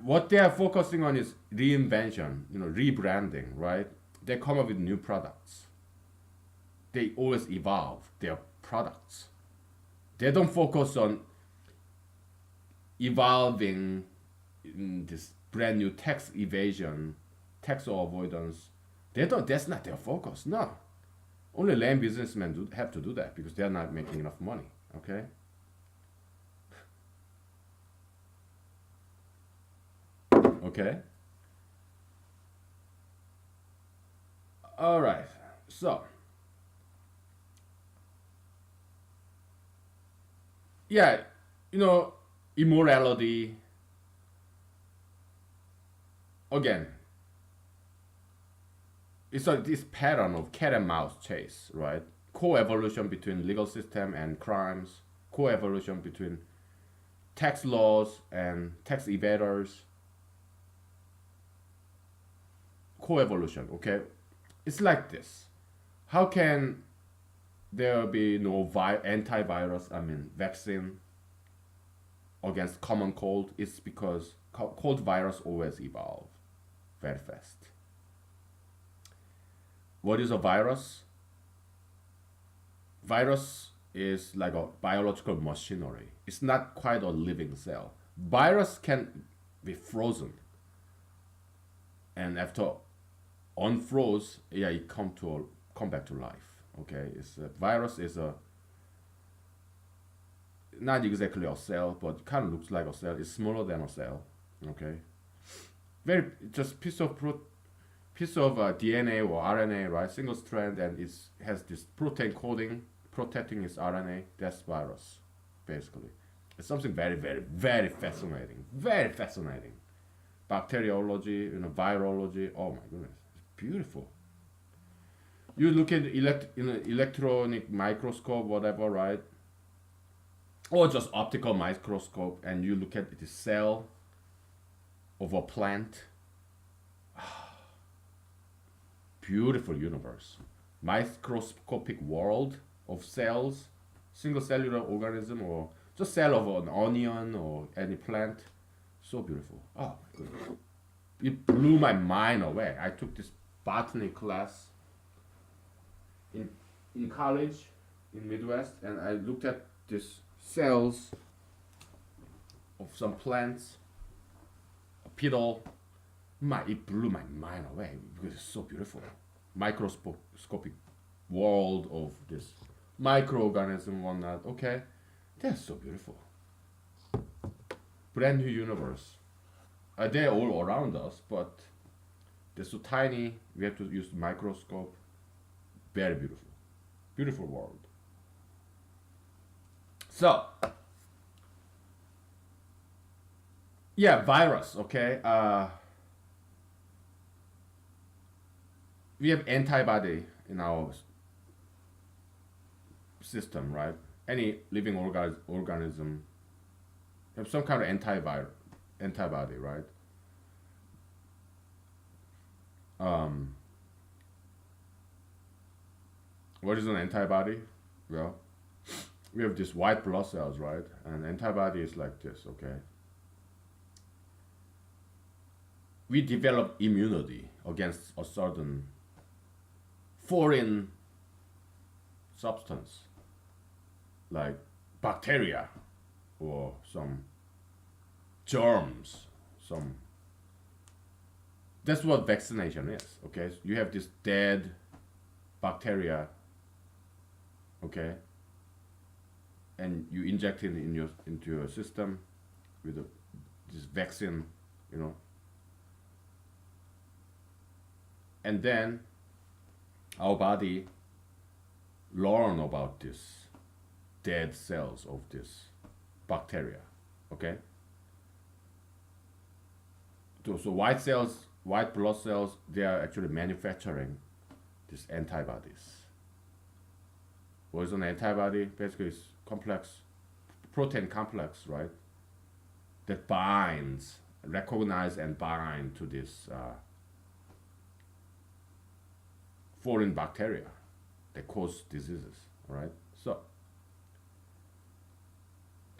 S1: What they are focusing on is reinvention, rebranding, right? They come up with new products. They always evolve their products. They don't focus on evolving in this brand new tax evasion, tax avoidance. They don't. That's not their focus. No, only lame businessmen have to do that because they are not making enough money. Okay. Okay. All right. So yeah, immorality. Again, it's this pattern of cat and mouse chase, right? Co-evolution between legal system and crimes, co-evolution between tax laws and tax evaders, co-evolution. Okay, it's like this. How can there be no antivirus? I mean, vaccine against common cold? It's because cold virus always evolve very fast. What is a virus? Virus is like a biological machinery. It's not quite a living cell. Virus can be frozen, and after unfroze, yeah, it come back to life. Okay, virus is a not exactly a cell, but kind of looks like a cell. It's smaller than a cell. Okay, very just piece of DNA or RNA, right? Single strand, and it has this protein coding protecting its RNA. That's virus, basically. It's something very, very, very fascinating. Very fascinating. Bacteriology, virology. Oh my goodness, it's beautiful. You look at in an electronic microscope, whatever, right? Or just optical microscope, and you look at the cell of a plant. Beautiful universe, microscopic world of cells, single cellular organism, or just cell of an onion or any plant. So beautiful. Oh my goodness, it blew my mind away. I took this botany class in college in Midwest, and I looked at these cells of some plants, a petal. It blew my mind away because it's so beautiful. Microscopic world of this microorganism, whatnot. Okay, that's so beautiful. Brand new universe. They're all around us, but they're so tiny. We have to use the microscope. Very beautiful, beautiful world. So yeah, virus. Okay. We have antibody in our system, right? Any living organism have some kind of antibody, right? Um, what is an antibody? Well, we have these white blood cells, right? And antibody is like this, okay? We develop immunity against a certain foreign substance, like bacteria or some germs, some. That's what vaccination is, okay? You have this dead bacteria, okay, and you inject it into your system with this vaccine, you know, and then our body learn about this dead cells of this bacteria, okay. So white blood cells, they are actually manufacturing these antibodies. What is an antibody? Basically, it's complex, protein complex, right? That binds, recognize and bind to this foreign bacteria that cause diseases, right?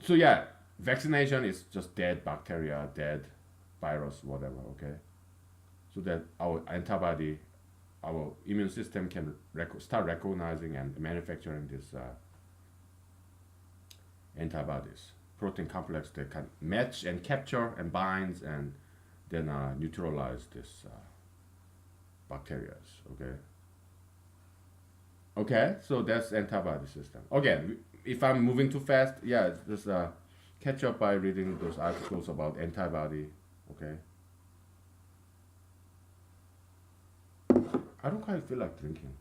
S1: So yeah, vaccination is just dead bacteria, dead virus, whatever, okay? So that our antibody, our immune system can start recognizing and manufacturing these antibodies, protein complex that can match and capture and binds and then neutralize this bacteria, okay? Okay, so that's antibody system. Again, if I'm moving too fast, yeah, just catch up by reading those articles about antibody, okay? I don't quite feel like drinking.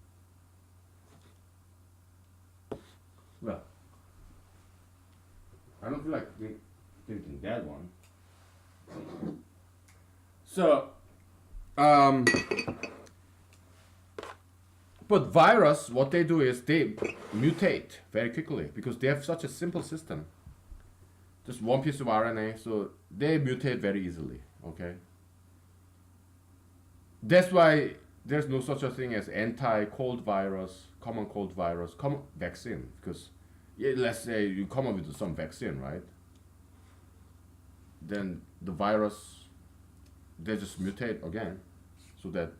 S1: Well, I don't feel like drinking that one. So, but virus, what they do is they mutate very quickly because they have such a simple system. Just one piece of RNA, so they mutate very easily, okay? That's why there's no such a thing as anti-cold virus, common cold virus, common vaccine. Because yeah, let's say you come up with some vaccine, right? Then the virus, they just mutate again, so that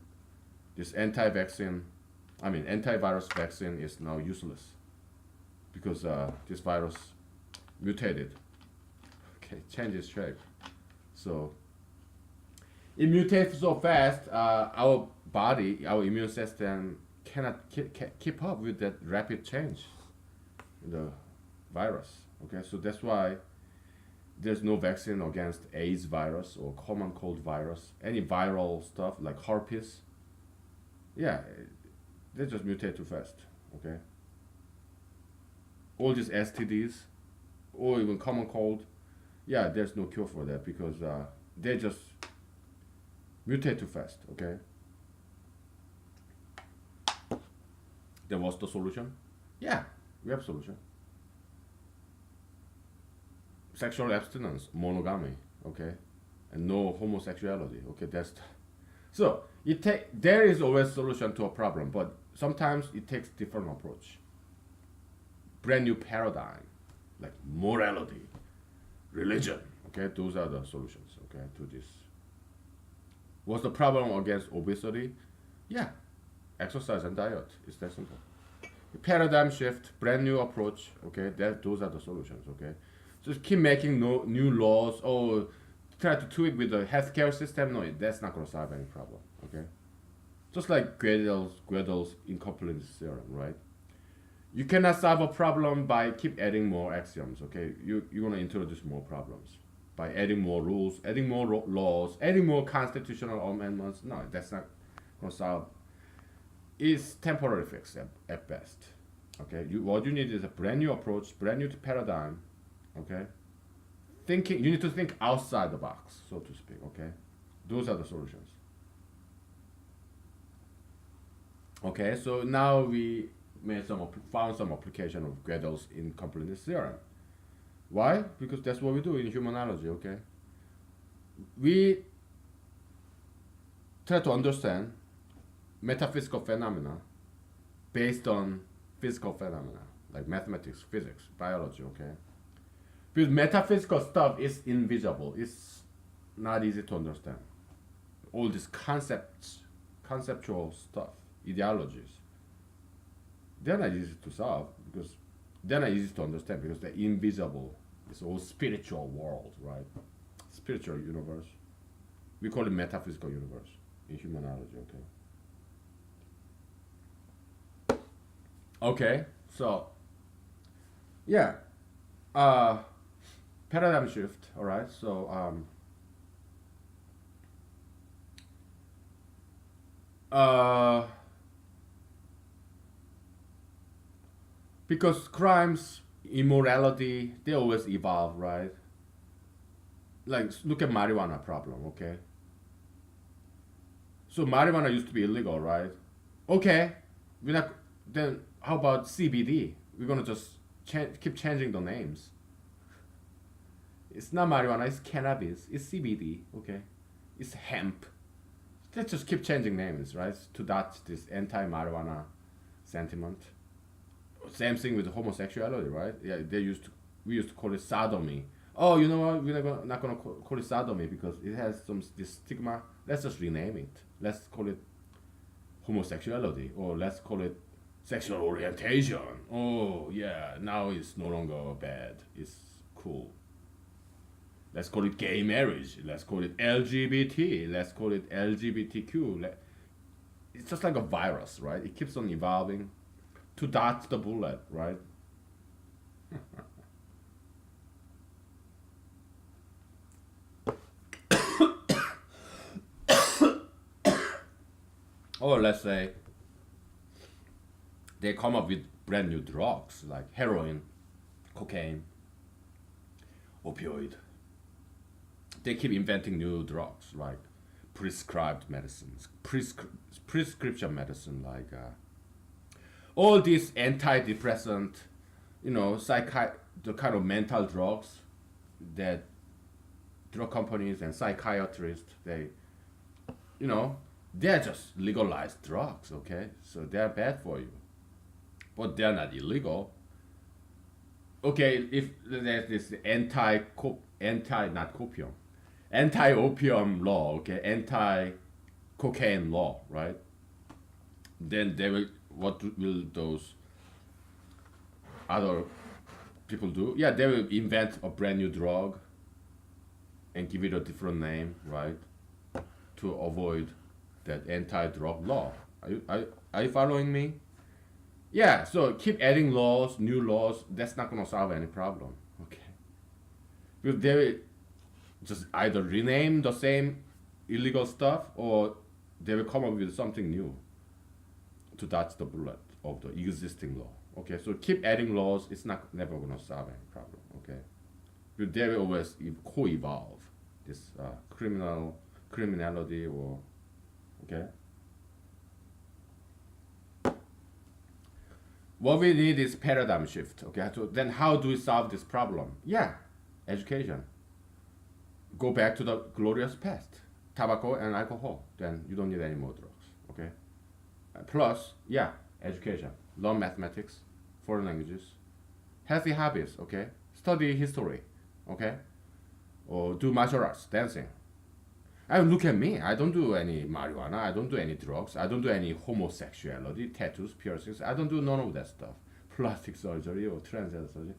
S1: this antivirus vaccine is now useless because this virus mutated, okay, changes shape. So it mutates so fast, our body, our immune system cannot keep up with that rapid change in the virus. Okay, so that's why there's no vaccine against AIDS virus or common cold virus, any viral stuff like herpes. Yeah, they just mutate too fast. Okay, all these STDs or even common cold, yeah, there's no cure for that because they just mutate too fast, okay? Then what's the solution? Yeah, we have solution. Sexual abstinence, monogamy, okay? And no homosexuality, okay? So there is always solution to a problem, but sometimes it takes different approach. Brand new paradigm, like morality, religion, okay? Those are the solutions, okay, to this. What's the problem against obesity? Yeah, exercise and diet. It's that simple. Paradigm shift, brand new approach. Okay, those are the solutions. Okay, just keep making new laws or try to tweak with the healthcare system. No, that's not gonna solve any problem. Okay, just like Gödel's incompleteness theorem, right? You cannot solve a problem by keep adding more axioms. Okay, you're gonna introduce more problems by adding more rules, adding more laws, adding more constitutional amendments. No, that's not gonna solve. It's temporary fix at best. Okay, what you need is a brand new approach, brand new paradigm. Okay, thinking. You need to think outside the box, so to speak. Okay, those are the solutions. Okay, so now we found some application of Gödel's incompleteness theorem. Why? Because that's what we do in humanology. Okay, we try to understand metaphysical phenomena based on physical phenomena like mathematics, physics, biology. Okay, because metaphysical stuff is invisible. It's not easy to understand. All these conceptual stuff, ideologies, they're not easy to solve because they're not easy to understand because they're invisible. It's all spiritual world, right? Spiritual universe. We call it metaphysical universe in humanology. Okay. Okay. So, yeah. Uh, Paradigm shift. All right. So, uh, because crimes, immorality, they always evolve, right? Like look at marijuana problem, okay? So marijuana used to be illegal, right? Okay, we're not. Then how about CBD? We're gonna just keep changing the names. It's not marijuana. It's cannabis. It's CBD. Okay, it's hemp. Let's just keep changing names, right? To dodge this anti-marijuana sentiment. Same thing with homosexuality, right? Yeah, we used to call it sodomy. Oh, you know what? Not gonna call it sodomy because it has some this stigma. Let's just rename it. Let's call it homosexuality, or let's call it sexual orientation. Oh yeah, now it's no longer bad. It's cool. Let's call it gay marriage. Let's call it LGBT. Let's call it LGBTQ. It's just like a virus, right? It keeps on evolving to dodge the bullet, right? Or let's say they come up with brand new drugs like heroin, cocaine, opioid. They keep inventing new drugs like prescribed medicines, prescription medicine like all these antidepressant, the kind of mental drugs that drug companies and psychiatrists you know, they're just legalized drugs, okay? So they're bad for you, but they're not illegal. Okay, if there's this anti opium law, okay, anti cocaine law, right? Then what will those other people do? Yeah, they will invent a brand new drug and give it a different name, right? To avoid that anti-drug law. Are you following me? Yeah, so keep adding laws, new laws. That's not gonna solve any problem. Okay, because they will just either rename the same illegal stuff or they will come up with something new to dodge the bullet of the existing law. Okay, so keep adding laws. It's not never gonna solve any problem. Okay, because they will always co-evolve this criminality or okay. What we need is paradigm shift. Okay, so then how do we solve this problem? Yeah, education. Go back to the glorious past, tobacco and alcohol. Then you don't need any more drugs. Okay. Plus, yeah, education. Learn mathematics, foreign languages, healthy hobbies. Okay, study history. Okay, or do martial arts, dancing. I mean, look at me. I don't do any marijuana. I don't do any drugs. I don't do any homosexuality, tattoos, piercings. I don't do none of that stuff. Plastic surgery or transgender surgery.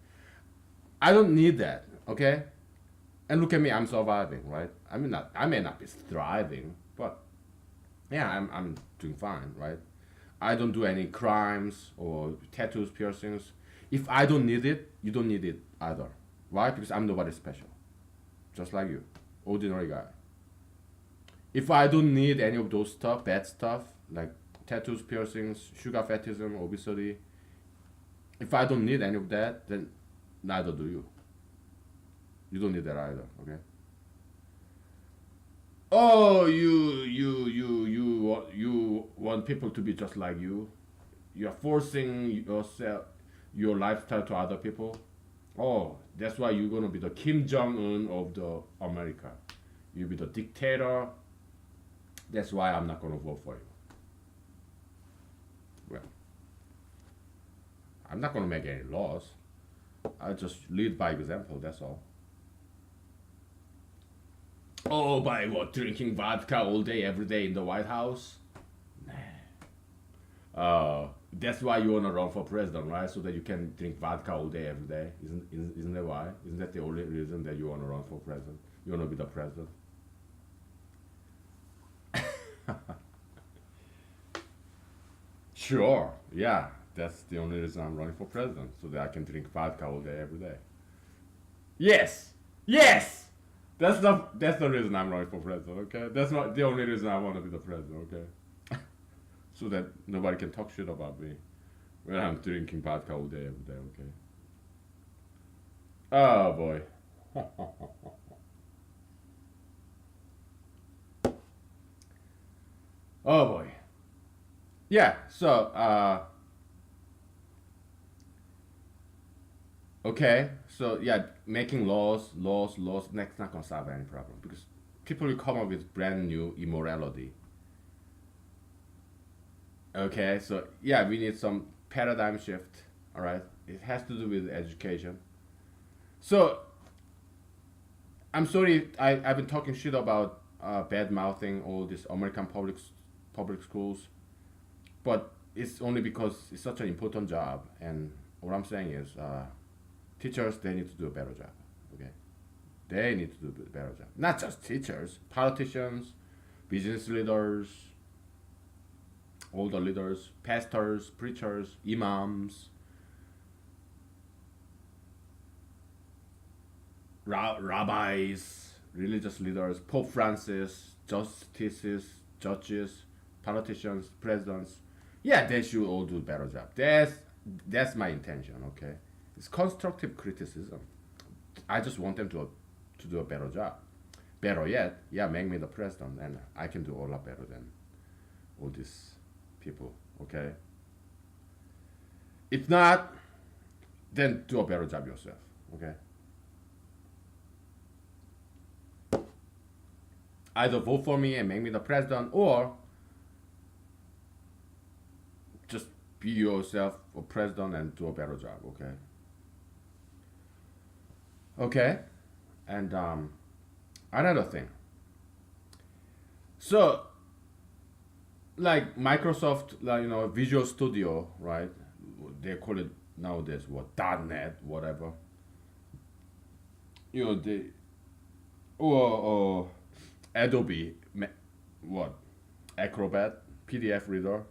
S1: I don't need that. Okay. And look at me. I'm surviving, right? I may not be thriving, but yeah, I'm doing fine, right? I don't do any crimes or tattoos, piercings. If I don't need it, you don't need it either. Why? Because I'm nobody special. Just like you, ordinary guy. If I don't need any of those stuff, bad stuff, like tattoos, piercings, sugar fetishism, obesity, If I don't need any of that, then neither do you. You don't need that either. Okay. Oh, you want people to be just like you. You're forcing yourself, your lifestyle to other people. Oh, that's why you're gonna be the Kim Jong Un of the America. You'll be the dictator. That's why I'm not gonna vote for you. Well, I'm not gonna make any laws. I just lead by example. That's all. Oh, by what? Drinking vodka all day, every day in the White House? That's why you wanna run for president, right? So that you can drink vodka all day, every day. Isn't that why? Isn't that the only reason that you wanna run for president? You wanna be the president? Sure. Yeah. That's the only reason I'm running for president, so that I can drink vodka all day, every day. Yes. Yes. That's the reason I'm running for president. Okay. That's not the only reason I want to be the president. Okay. So that nobody can talk shit about me when I'm drinking vodka all day, every day. Okay. Oh boy. Oh boy. Yeah. So okay. So yeah, making laws. That's not gonna solve any problem because people will come up with brand new immorality. Okay. So yeah, we need some paradigm shift. All right. It has to do with education. So I'm sorry, I've been talking shit about bad mouthing all these American public schools, but it's only because it's such an important job. And what I'm saying is, teachers, they need to do a better job. Okay, they need to do a better job. Not just teachers, politicians, business leaders, all the leaders, pastors, preachers, imams, rabbis, religious leaders, Pope Francis, justices, judges, politicians, presidents. Yeah, they should all do a better job. That's my intention. Okay, it's constructive criticism. I just want them to do a better job. Better yet, yeah, make me the president, and I can do a lot better than all these people. Okay. If not, then do a better job yourself. Okay. Either vote for me and make me the president, or just be yourself a president and do a better job. Okay. Okay. And another thing. So, like Microsoft, like Visual Studio, right? They call it nowadays what .NET, whatever. They or Adobe, what Acrobat, PDF reader.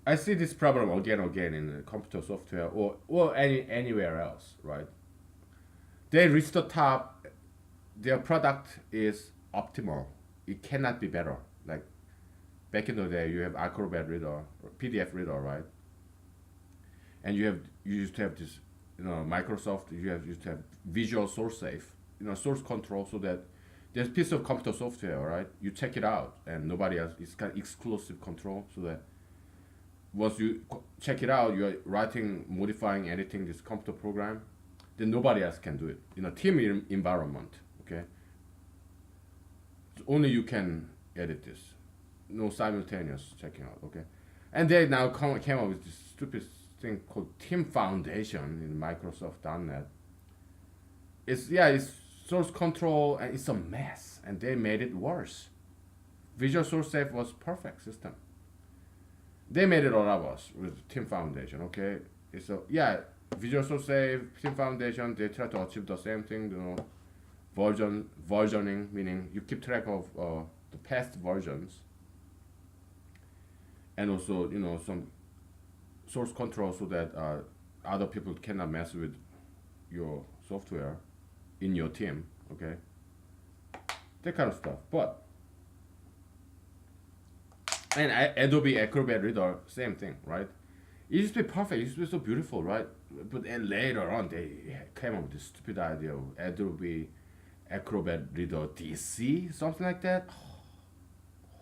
S1: I see this problem again and again in computer software or anywhere else, right? They reach the top, their product is optimal. It cannot be better. Like back in the day, you have Acrobat reader, or PDF reader, right? And you used to have this, Microsoft. Used to have Visual Source Safe, source control, so that there's a piece of computer software, right? You check it out, and nobody else. It's kind of exclusive control, so that once you check it out, you're writing, modifying, editing this computer program, then nobody else can do it. In a team environment, okay? So only you can edit this. No simultaneous checking out, okay? And they now came up with this stupid thing called Team Foundation in Microsoft.NET. It's source control and it's a mess, and they made it worse. Visual Source Safe was perfect system. They made it all of us with Team Foundation, okay? Visual Source Safe, Team Foundation, they try to achieve the same thing, versioning, meaning you keep track of the past versions, and also some source control so that other people cannot mess with your software in your team, okay? That kind of stuff. But and Adobe Acrobat Reader, same thing, right? It used to be perfect. It used to be so beautiful, right? But and later on, they came up with this stupid idea of Adobe Acrobat Reader DC, something like that.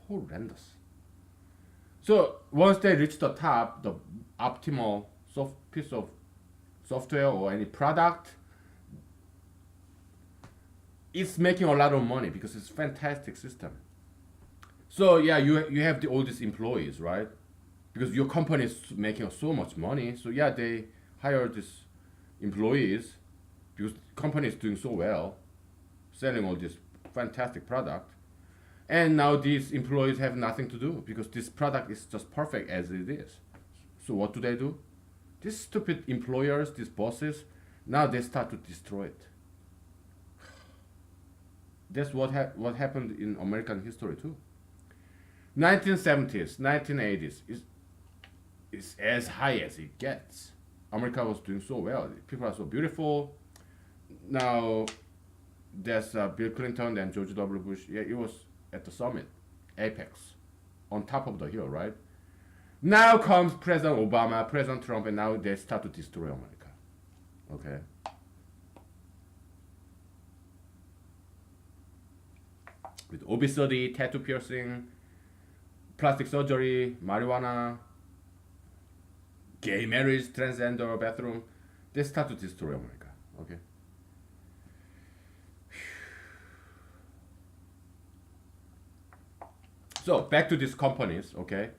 S1: Horrendous. So once they reach the top, the optimal piece of software or any product, it's making a lot of money because it's a fantastic system. So yeah, you have all these employees, right? Because your company is making so much money. So yeah, they hire these employees because the company is doing so well, selling all this fantastic product. And now these employees have nothing to do because this product is just perfect as it is. So what do? These stupid employers, these bosses, now they start to destroy it. That's what happened in American history too. 1970s, 1980s is as high as it gets. America was doing so well. People are so beautiful. Now there's Bill Clinton and George W. Bush. Yeah, it was at the summit, apex, on top of the hill, right? Now comes President Obama, President Trump, and now they start to destroy America. Okay. With obesity, tattoo piercing, plastic surgery, marijuana, gay marriage, transgender bathroom, they start to destroy America. Okay. So back to these companies, okay?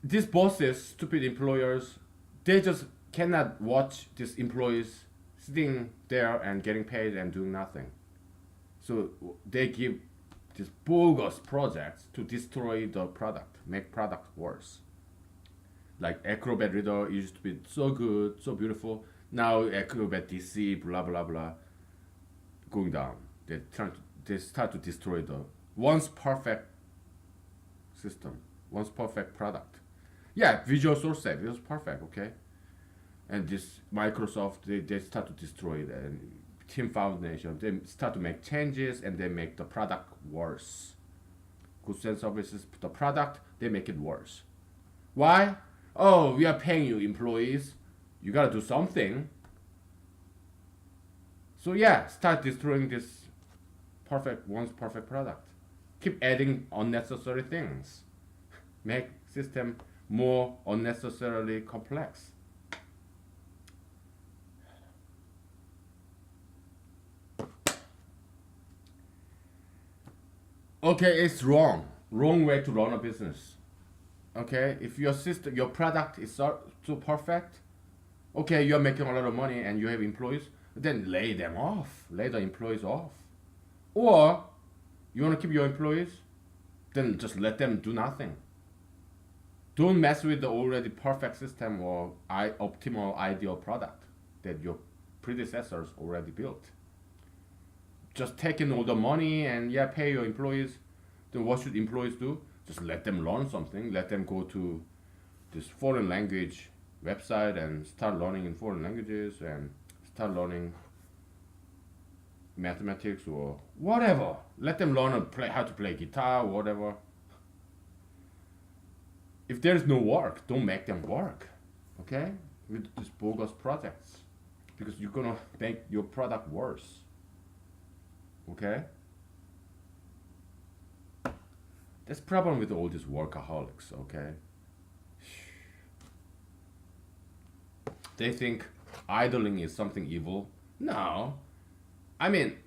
S1: These bosses, stupid employers, they just cannot watch these employees sitting there and getting paid and doing nothing. So they give these bogus projects to destroy the product, make product worse. Like Acrobat Reader used to be so good, so beautiful. Now Acrobat DC, blah blah blah, going down. They start to destroy the once perfect system, once perfect product. Yeah, Visual Source Set, it was perfect, okay? And this Microsoft, they start to destroy it. And Team Foundation, they start to make changes and they make the product worse. Goods and services, the product, they make it worse. Why? Oh, we are paying you employees. You gotta do something. So yeah, start destroying this once perfect product. Keep adding unnecessary things. Make system more unnecessarily complex. Okay, it's wrong. Wrong way to run a business. Okay, if your system, your product is so perfect, okay, you're making a lot of money and you have employees, then lay them off. Lay the employees off. Or you want to keep your employees, then just let them do nothing. Don't mess with the already perfect system or optimal ideal product that your predecessors already built. Just take in all the money and yeah, pay your employees. Then what should employees do? Just let them learn something. Let them go to this foreign language website and start learning in foreign languages and start learning mathematics or whatever. Let them learn how to play guitar or whatever. If there's no work, don't make them work, okay? With these bogus projects, because you're gonna make your product worse, okay? That's the problem with all these workaholics, okay? They think idling is something evil. No, I mean,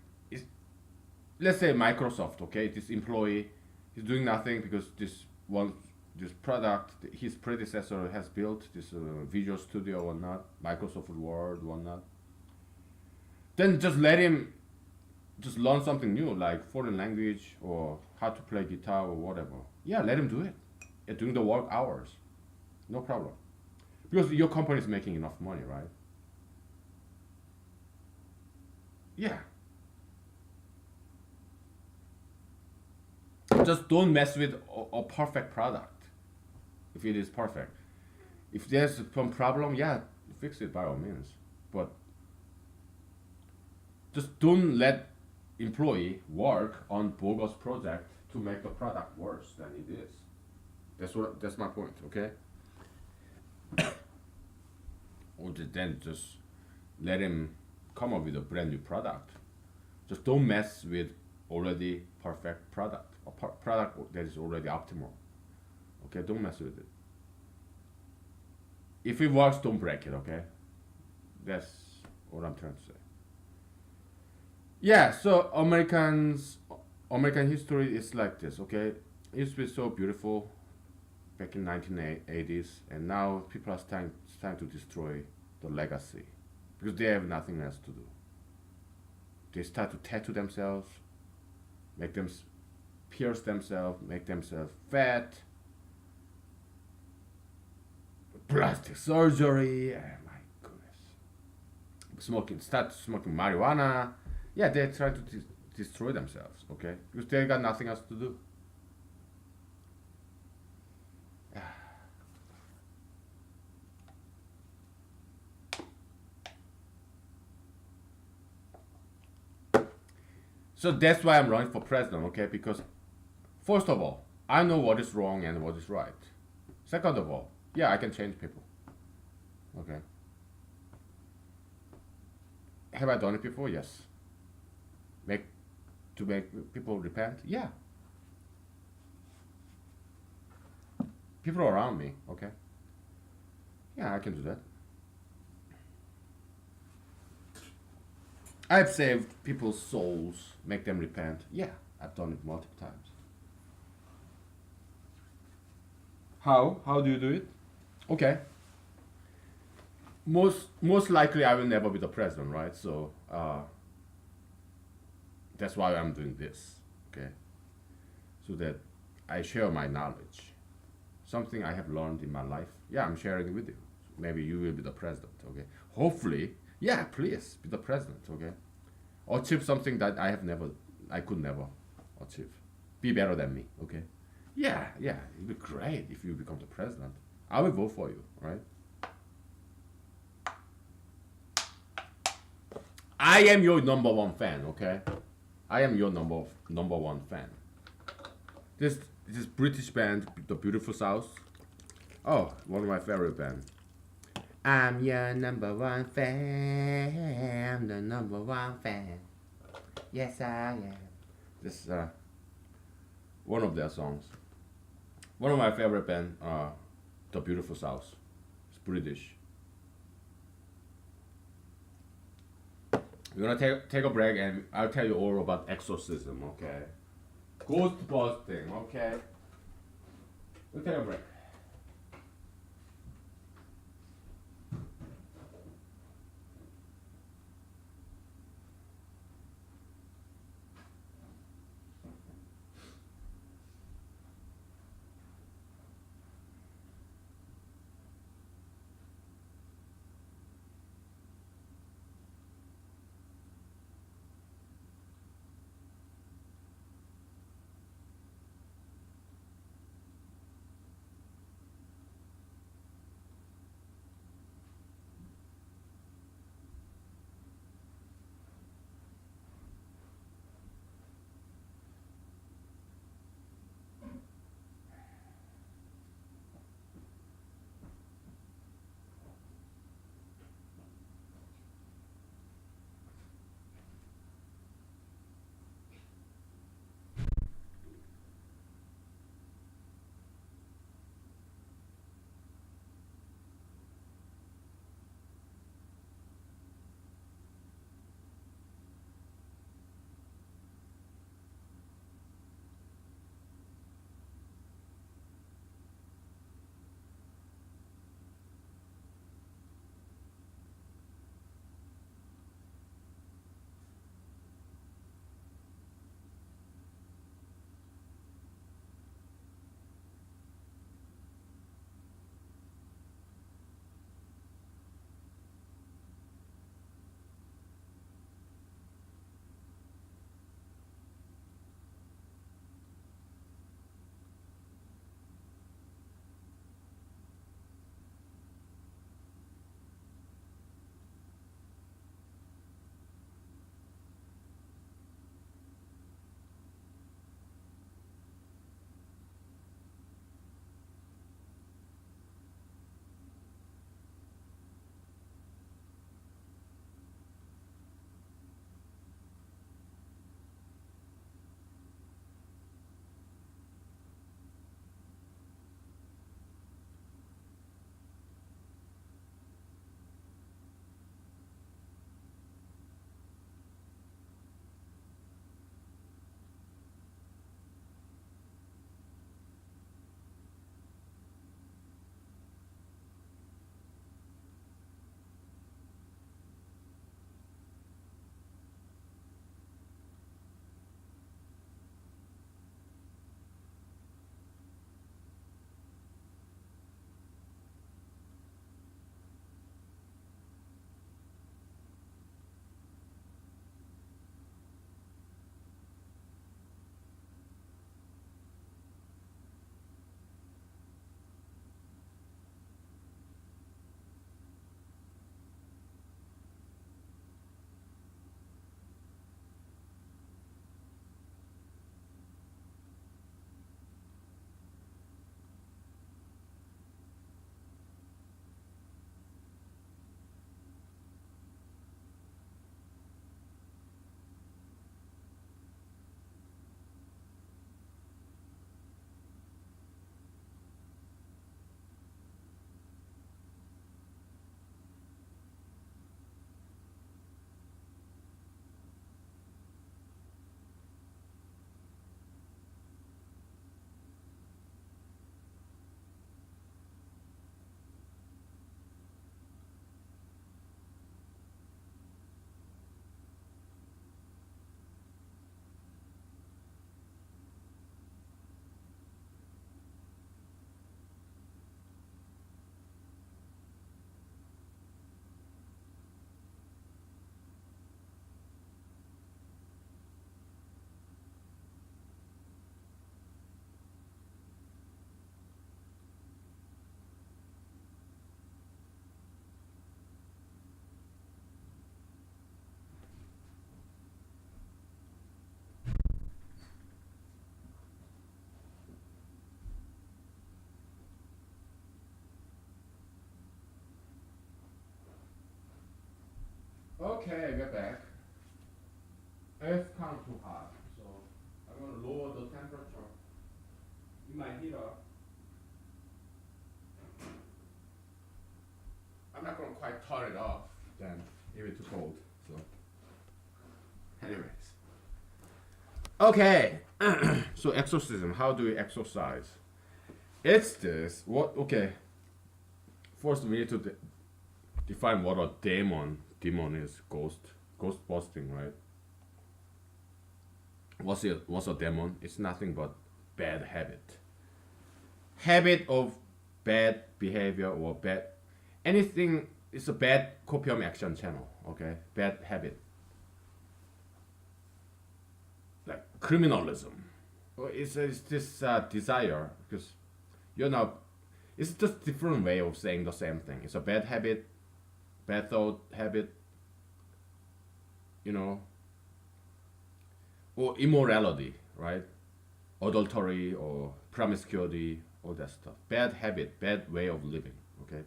S1: let's say Microsoft, okay? This employee is doing nothing because this product his predecessor has built, this Visual Studio or not, Microsoft Word or not. Then just let him just learn something new like foreign language or how to play guitar or whatever. Yeah, let him do it. Yeah, during the work hours, no problem. Because your company is making enough money, right? Yeah. Just don't mess with a perfect product. If it is perfect, if there's some problem, yeah, fix it by all means. But just don't let employee work on bogus project to make the product worse than it is. That's my point. Okay. or then just let him come up with a brand new product. Just don't mess with already perfect product, a product that is already optimal. Okay, don't mess with it. If it works, don't break it. Okay, that's what I'm trying to say. Yeah, so American history is like this. Okay, it used to be so beautiful back in 1980s, and now people are starting to destroy the legacy because they have nothing else to do. They start to tattoo themselves, make them pierce themselves, make themselves fat, plastic surgery. Oh my goodness. Start smoking marijuana. Yeah, they try to destroy themselves. Okay, because they got nothing else to do. So that's why I'm running for president. Okay, because first of all, I know what is wrong and what is right. Second of all, yeah, I can change people. Okay, have I done it before? Yes. Make to make people repent? Yeah. People around me. Okay. Yeah, I can do that. I've saved people's souls, make them repent. Yeah, I've done it multiple times. How? How do you do it? Okay. Most likely, I will never be the president, right? So that's why I'm doing this. Okay. So that I share my knowledge, something I have learned in my life. Yeah, I'm sharing it with you. Maybe you will be the president. Okay. Hopefully, yeah. Please be the president. Okay. Achieve something that I could never achieve. Be better than me. Okay. Yeah, yeah. It'd be great if you become the president. I will vote for you. Right. I am your number one fan. Okay. I am your number one fan. This British band, the Beautiful South. Oh, one of my favorite bands. I'm your number one fan. I'm the number one fan. Yes, I am. This one of their songs. One of my favorite band, the Beautiful South. It's British. We're gonna take a break, and I'll tell you all about exorcism. Okay. Ghost busting. Okay. We'll take a break. Okay, we're back. It's kind of too hot, so I'm gonna lower the temperature in my heater. I'm not gonna quite turn it off, then it'll be too cold. So, anyways, okay. So exorcism. How do we exorcise? It's this. What? Okay. First, we need to define what a demon. Demon is ghost. Ghost busting, right? What's it? What's a demon? It's nothing but bad habit. Habit of bad behavior or bad anything is a bad copium action channel. Okay, bad habit like criminalism. Or it's this desire because you're now. It's just different way of saying the same thing. It's a bad habit, bad thought habit. You know, or immorality, right? Adultery or promiscuity, all that stuff. Bad habit, bad way of living. Okay.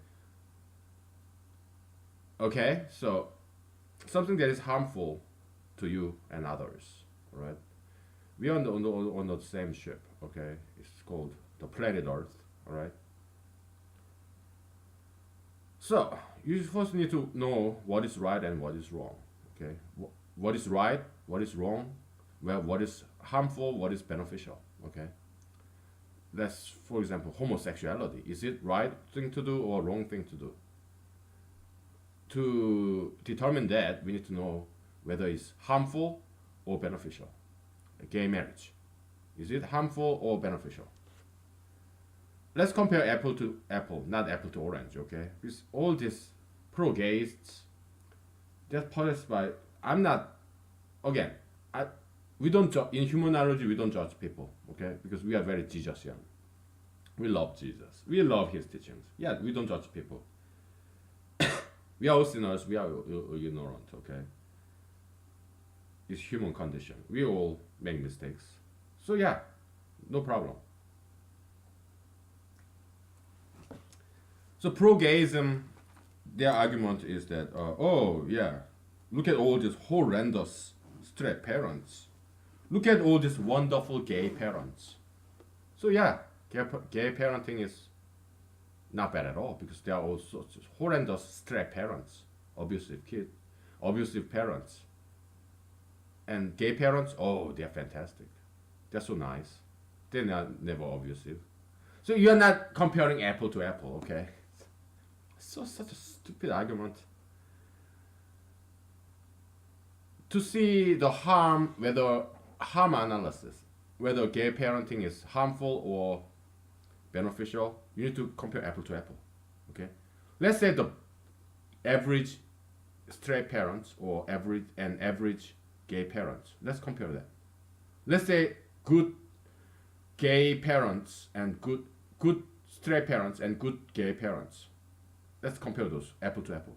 S1: Okay, so something that is harmful to you and others, right? We are on the same ship. Okay, it's called the planet Earth. All right. So you first need to know what is right and what is wrong. Okay, what is right, what is wrong, well, what is harmful, what is beneficial. Okay, that's for example homosexuality. Is it right thing to do or wrong thing to do? To determine that, we need to know whether it's harmful or beneficial. Gay marriage, is it harmful or beneficial? Let's compare apple to apple, not apple to orange, okay? Because all these pro-gayists, they're possessed by. I'm not. Again, we don't in humanology we don't judge people, okay? Because we are very Jesusian. We love Jesus. We love his teachings. Yeah, we don't judge people. We are all sinners. We are ignorant, okay? It's human condition. We all make mistakes. So yeah, no problem. So pro-gayism, their argument is that, oh yeah, look at all these horrendous straight parents. Look at all these wonderful gay parents. So yeah, gay parenting is not bad at all because there are all sorts of horrendous straight parents, abusive kids, abusive parents. And gay parents, oh, they're fantastic. They're so nice. They're not never abusive. So you're not comparing apple to apple, okay? So such a stupid argument. To see the harm, whether harm analysis, whether gay parenting is harmful or beneficial, you need to compare apple to apple. Okay? Let's say the average straight parents or average gay parents. Let's compare that. Let's say good gay parents and good straight parents and good gay parents. Let's compare those apple to apple.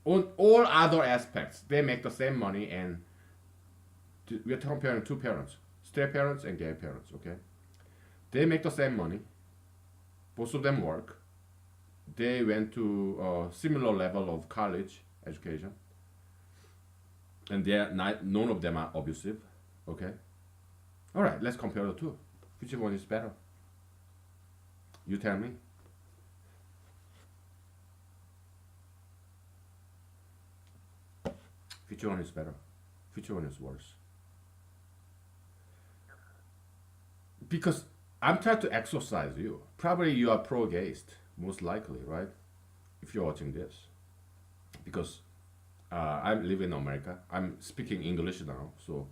S1: On all other aspects, they make the same money, and we are comparing two parents, straight parents and gay parents. Okay, they make the same money. Both of them work. They went to a similar level of college education, and none of them are abusive. Okay, all right. Let's compare the two. Which one is better? You tell me. Which one is better? Which one is worse? Because I'm trying to exercise you. Probably you are pro-gayist, most likely, right? If you're watching this. Because I live in America. I'm speaking English now, so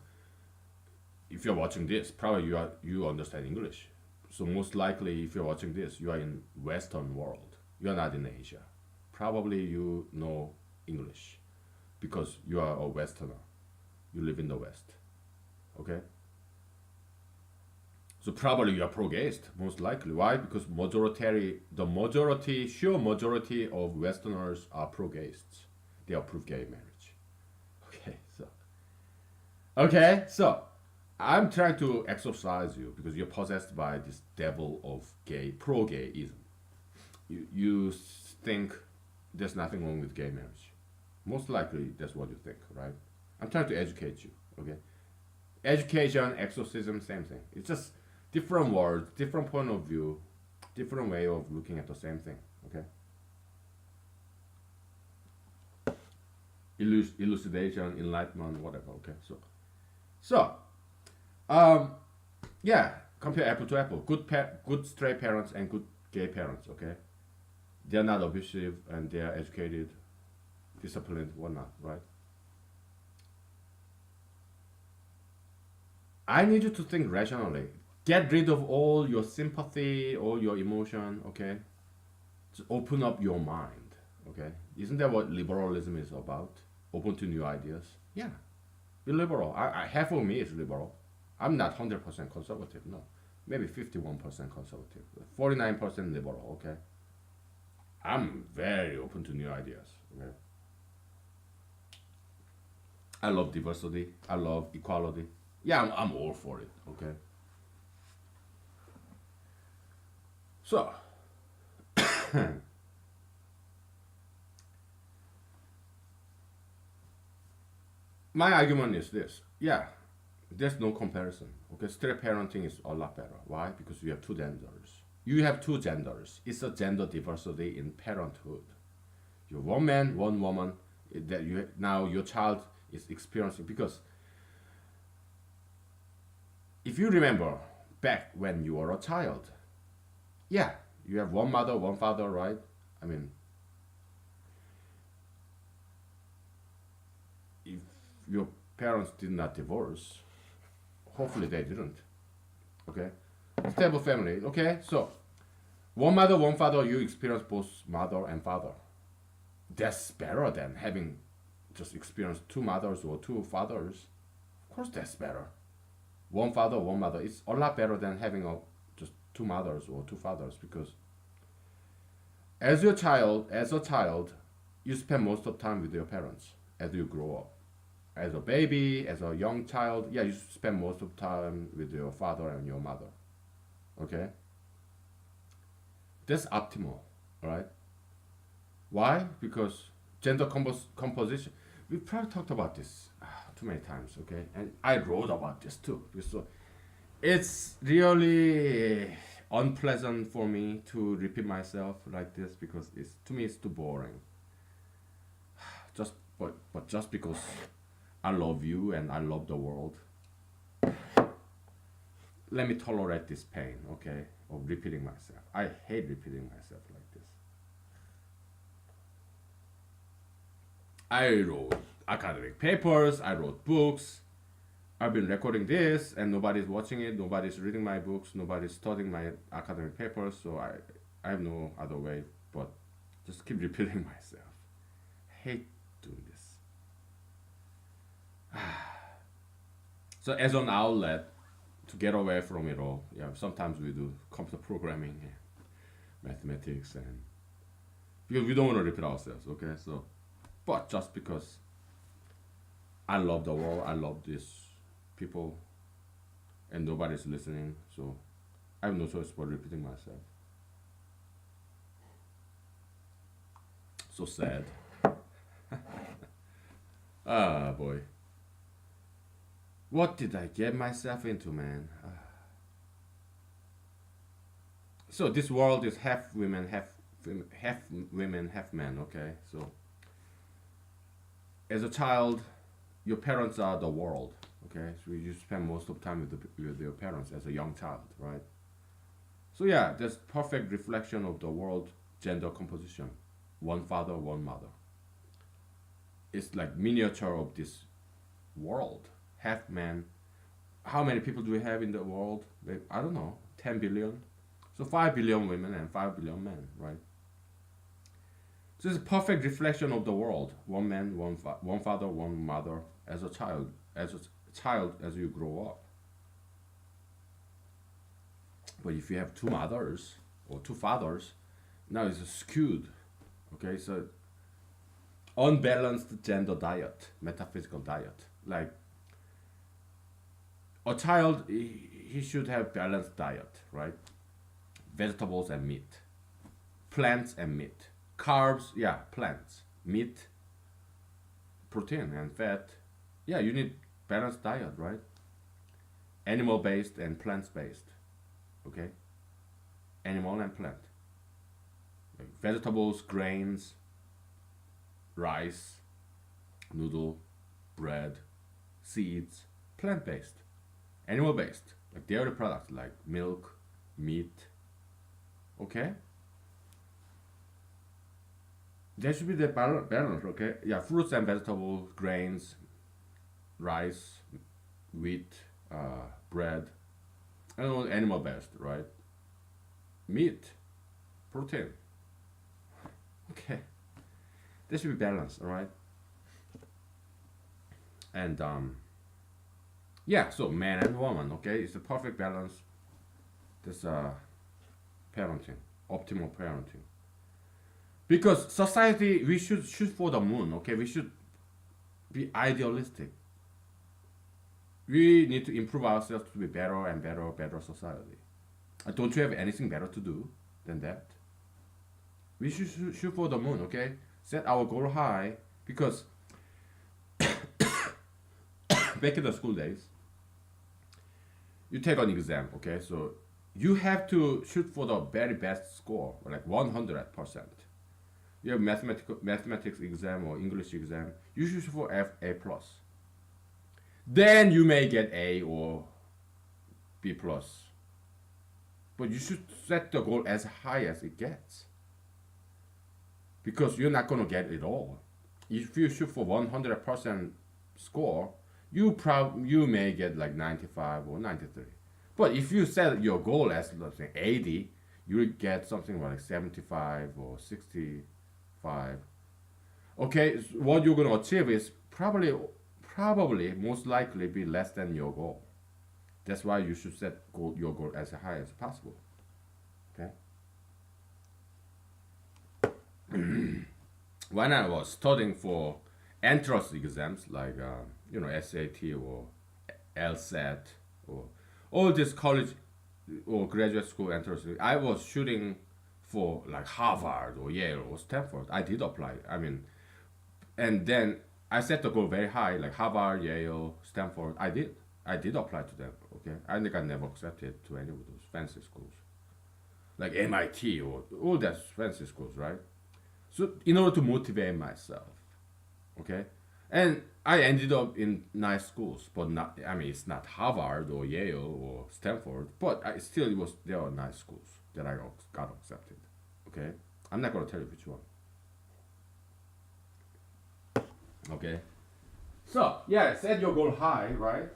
S1: if you're watching this, probably you understand English. So most likely, if you're watching this, you are in Western world. You are not in Asia. Probably you know English because you are a Westerner. You live in the West. Okay? So probably you are pro-gayist, most likely. Why? Because sure majority of Westerners are pro-gayists. They approve gay marriage. Okay, so I'm trying to exorcise you because you're possessed by this devil of pro-gayism. You think there's nothing wrong with gay marriage. Most likely that's what you think, right? I'm trying to educate you, okay? Education, exorcism, same thing. It's just different words, different point of view, different way of looking at the same thing, okay? Elucidation, enlightenment, whatever, okay? So, um, yeah, compare apple to apple. Good straight parents and good gay parents, okay? They're not abusive and they're educated, disciplined, whatnot, right? I need you to think rationally. Get rid of all your sympathy, all your emotion, okay? Just open up your mind, okay? Isn't that what liberalism is about? Open to new ideas. Yeah, be liberal. Half of me is liberal. I'm not 100% conservative, no. Maybe 51% conservative, 49% liberal, okay? I'm very open to new ideas, okay? I love diversity. I love equality. Yeah, I'm all for it, okay? So, my argument is this. Yeah, there's no comparison. Okay, straight parenting is a lot better. Why? Because you have two genders. You have two genders. It's a gender diversity in parenthood. You're one man, one woman. That you now your child is experiencing because if you remember back when you were a child, yeah, you have one mother, one father, right? I mean, if your parents did not divorce, hopefully they didn't. Okay, stable family. Okay, so one mother, one father. You experience both mother and father. That's better than having just experienced two mothers or two fathers. Of course, that's better. One father, one mother. It's a lot better than having just two mothers or two fathers because as a child, you spend most of the time with your parents as you grow up. As a baby, as a young child, yeah, you spend most of the time with your father and your mother. Okay, that's optimal, right? Why? Because composition. We probably talked about this too many times. Okay, and I wrote about this too. So it's really unpleasant for me to repeat myself like this because it's to me it's too boring. But just because I love you and I love the world, let me tolerate this pain, okay, of repeating myself. I hate repeating myself like this. I wrote academic papers, I wrote books, I've been recording this and nobody's watching it, nobody's reading my books, nobody's studying my academic papers, so I have no other way but just keep repeating myself. I hate doing this. So as an outlet to get away from it all, yeah, sometimes we do computer programming, mathematics, and because we don't want to repeat ourselves, okay? So, but just because I love the world, I love these people, and nobody's listening, so I have no choice but repeating myself. So sad. Ah, boy. What did I get myself into, man? So this world is half women, half men. Okay, so as a child, your parents are the world. Okay, so you spend most of the time with your parents as a young child, right? So yeah, that's perfect reflection of the world gender composition. One father, one mother. It's like miniature of this world. Half man. How many people do we have in the world? I don't know, 10 billion. So 5 billion women and 5 billion men, right? So it's a perfect reflection of the world. One man, one father, one mother as a child, as you grow up. But if you have two mothers or two fathers, now it's skewed. Okay, so unbalanced gender diet, metaphysical diet. Like a child, he should have balanced diet, right? Vegetables and meat, plants and meat, carbs, yeah, plants, meat, protein and fat. Yeah, you need balanced diet, right? Animal based and plant based. Okay, animal and plant. Like vegetables, grains, rice, noodle, bread, seeds, plant based. Animal based, like dairy products like milk, meat. Okay, there should be the balance. Okay, yeah, fruits and vegetables, grains, rice, wheat, bread, and all animal based, right? Meat, protein. Okay, there should be balance, all right? And yeah, so man and woman, okay, it's a perfect balance. This parenting, optimal parenting. Because society, we should shoot for the moon, okay? We should be idealistic. We need to improve ourselves to be better and better, better society. Don't you have anything better to do than that? We should shoot for the moon, okay? Set our goal high because back in the school days, you take an exam, okay? So you have to shoot for the very best score, like 100%. You have mathematics exam or English exam, you should shoot for A plus. Then you may get A or B plus. But you should set the goal as high as it gets. Because you're not gonna get it all. If you shoot for 100% score, you may get like 95 or 93. But if you set your goal as let's say 80, you will get something like 75 or 65. Okay, so what you're gonna achieve is probably most likely be less than your goal. That's why you should set your goal as high as possible. Okay. When I was studying for entrance exams like SAT or LSAT or all this college or graduate school entrance, I was shooting for like Harvard or Yale or Stanford. I did apply. I mean, and then I set the goal very high, like Harvard, Yale, Stanford. I did apply to them. Okay, I think I never accepted to any of those fancy schools, like MIT or all that fancy schools, right? So in order to motivate myself, okay, and I ended up in nice schools, but not. I mean, it's not Harvard or Yale or Stanford, but there are nice schools that I got accepted. Okay, I'm not gonna tell you which one. Okay, so yeah, set your goal high, right?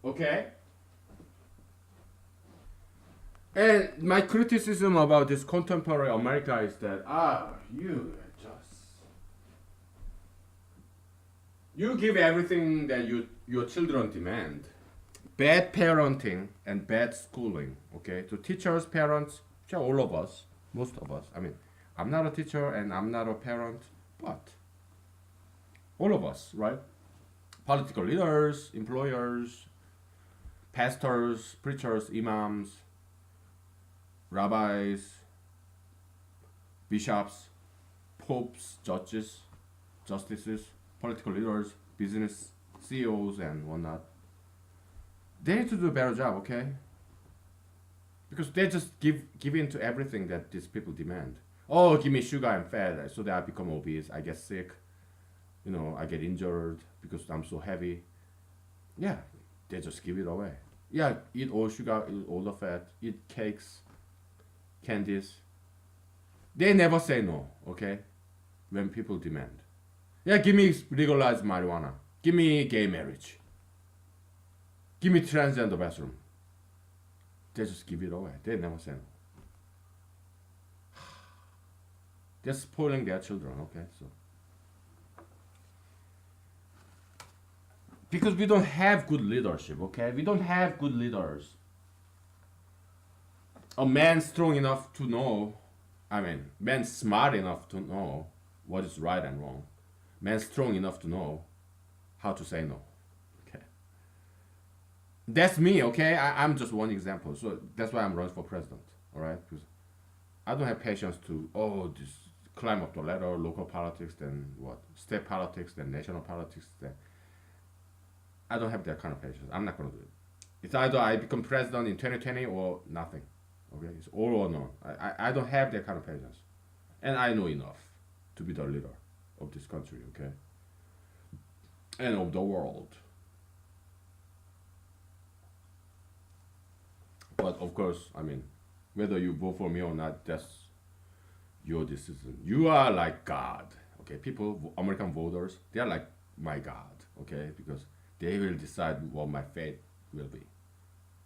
S1: Okay. And my criticism about this contemporary America is that you give everything that your children demand. Bad parenting and bad schooling. Okay, to teachers, parents, sure, all of us, most of us. I mean, I'm not a teacher and I'm not a parent, but all of us, right? Political leaders, employers, pastors, preachers, imams, rabbis, bishops, popes, judges, justices, political leaders, business CEOs, and whatnot. They need to do a better job, okay? Because they just give in to everything that these people demand. Oh, give me sugar and fat so that I become obese. I get sick. I get injured because I'm so heavy. Yeah, they just give it away. Yeah, eat all sugar, eat all the fat, eat cakes, candies. They never say no, okay? When people demand. Yeah, give me legalized marijuana. Give me gay marriage. Give me transgender bathroom. They just give it away. They never say no. They're spoiling their children, okay? So because we don't have good leadership, okay? We don't have good leaders. A man strong enough to know I mean, man smart enough to know what is right and wrong. Man strong enough to know how to say no. Okay, that's me. Okay, I'm just one example. So that's why I'm running for president. All right, because I don't have patience to just climb up the ladder, local politics, then what, state politics, then national politics. Then I don't have that kind of patience. I'm not gonna do it. It's either I become president in 2020 or nothing. Okay, it's all or none. I don't have that kind of patience, and I know enough to be the leader of this country. Okay, and of the world. But of course, I mean, whether you vote for me or not, that's your decision. You are like God. Okay, people, American voters, they are like my God. Okay, because they will decide what my fate will be.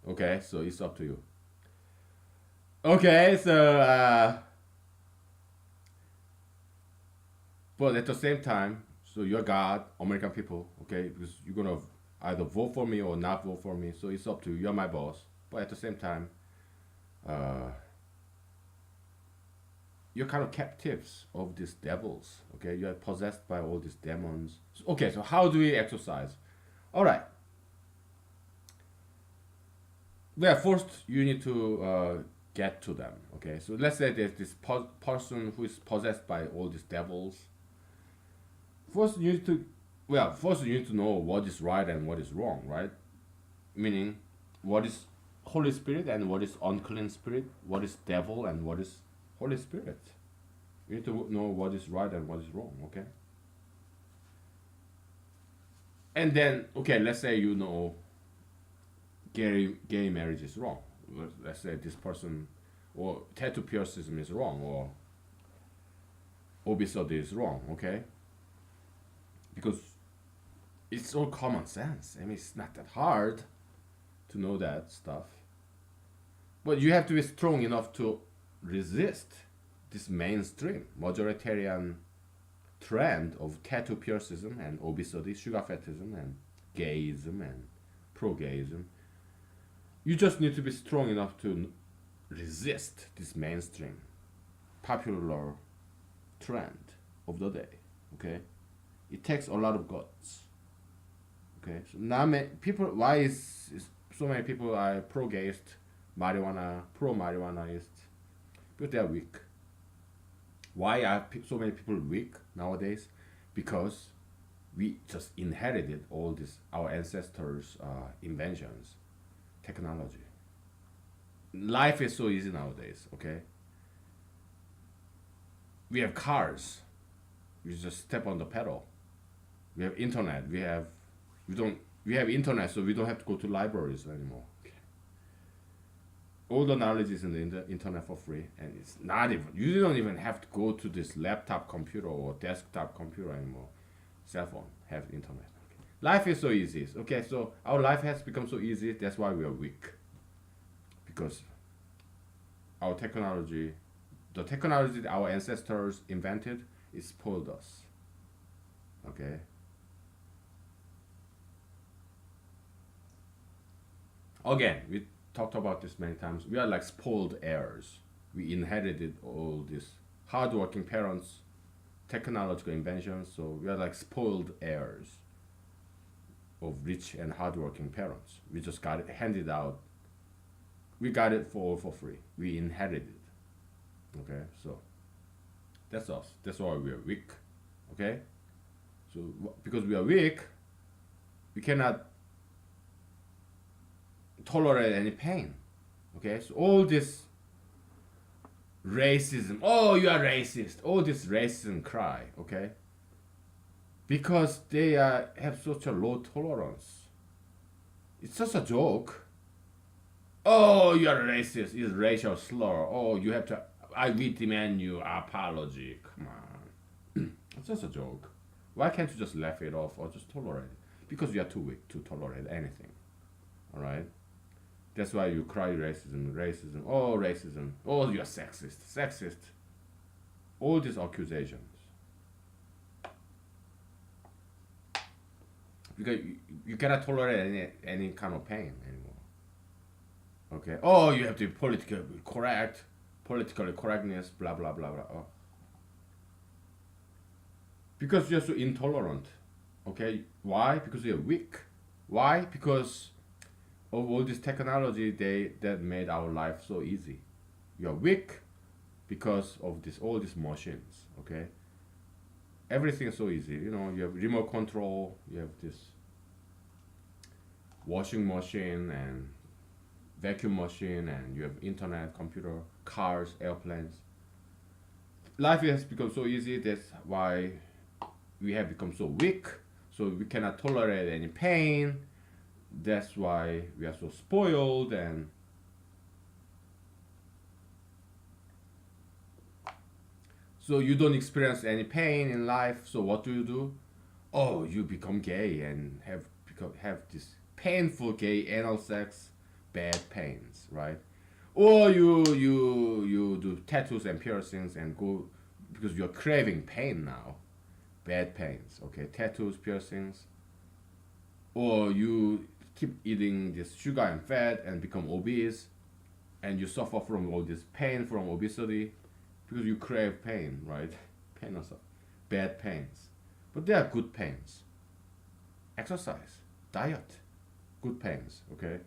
S1: Okay, so it's up to you. Okay, so but at the same time, so you're God, American people. Okay, because you're gonna either vote for me or not vote for me. So it's up to you. You're my boss. But at the same time, uh, you're kind of captives of these devils. Okay, you're possessed by all these demons. Okay, so how do we exercise? All right. Well, first you need to get to them. Okay, so let's say there's this person who is possessed by all these devils. First you need to, first you need to know what is right and what is wrong, right? Meaning, what is Holy Spirit and what is unclean spirit? What is devil and what is Holy Spirit? You need to know what is right and what is wrong. Okay. And then, okay, let's say you know gay marriage is wrong. Let's say this person, or tattoo piercism is wrong, or obesity is wrong. Okay, because it's all common sense. I mean, it's not that hard to know that stuff. But you have to be strong enough to resist this mainstream majoritarian trend of tattoo piercism and obesity, sugar fetism, and gayism and pro-gayism. You just need to be strong enough to resist this mainstream popular trend of the day. Okay, it takes a lot of guts. Okay, so now people, why is so many people are pro-gayist, marijuana, pro-marijuanaist? Because they are weak. Why are so many people weak nowadays? Because we just inherited all this, our ancestors' inventions, technology. Life is so easy nowadays. Okay, we have cars. We just step on the pedal. We have internet. We have internet, so we don't have to go to libraries anymore. Okay. All the knowledge is in the internet for free, and it's not even, you don't even have to go to this laptop computer or desktop computer anymore. Cell phone have internet. Okay. Life is so easy. Okay, so our life has become so easy. That's why we are weak, because our technology, the technology that our ancestors invented, it spoiled us. Okay. Again, we talked about this many times. We are like spoiled heirs. We inherited all these hardworking parents, technological inventions, so we are like spoiled heirs of rich and hardworking parents. We just got it handed out. We got it for free. We inherited it. Okay, so that's us. That's why we are weak. Okay, so because we are weak, we cannot tolerate any pain. Okay, so all this racism, oh, you are racist, all this racism cry. Okay, because they have such a low tolerance. It's just a joke. Oh, you are racist. It's racial slur. Oh, you have to. We demand you apology. Come on, it's just a joke. Why can't you just laugh it off or just tolerate it? Because you are too weak to tolerate anything. All right. That's why you cry racism, racism. Oh, racism. Oh, you're sexist, sexist. All these accusations. Because you cannot tolerate any kind of pain anymore. Okay. Oh, you have to be politically correct. politically correctness, blah blah blah blah. Because you're so intolerant. Okay, why? Because you're weak. Why? Because of all this technology that made our life so easy. You're weak because of this all these machines. Okay, everything is so easy. You know, you have remote control. You have this washing machine and vacuum machine, and you have internet, computer, cars, airplanes. Life has become so easy. That's why we have become so weak. So we cannot tolerate any pain. That's why we are so spoiled, and so you don't experience any pain in life. So what do? Oh, you become gay and have this painful gay anal sex, bad pains, right? Or you do tattoos and piercings and go because you're craving pain now, bad pains. Okay, tattoos, piercings, or you keep eating this sugar and fat and become obese, and you suffer from all this pain from obesity because you crave pain, right? Pain also, bad pains, but they are good pains. Exercise, diet, good pains. Okay,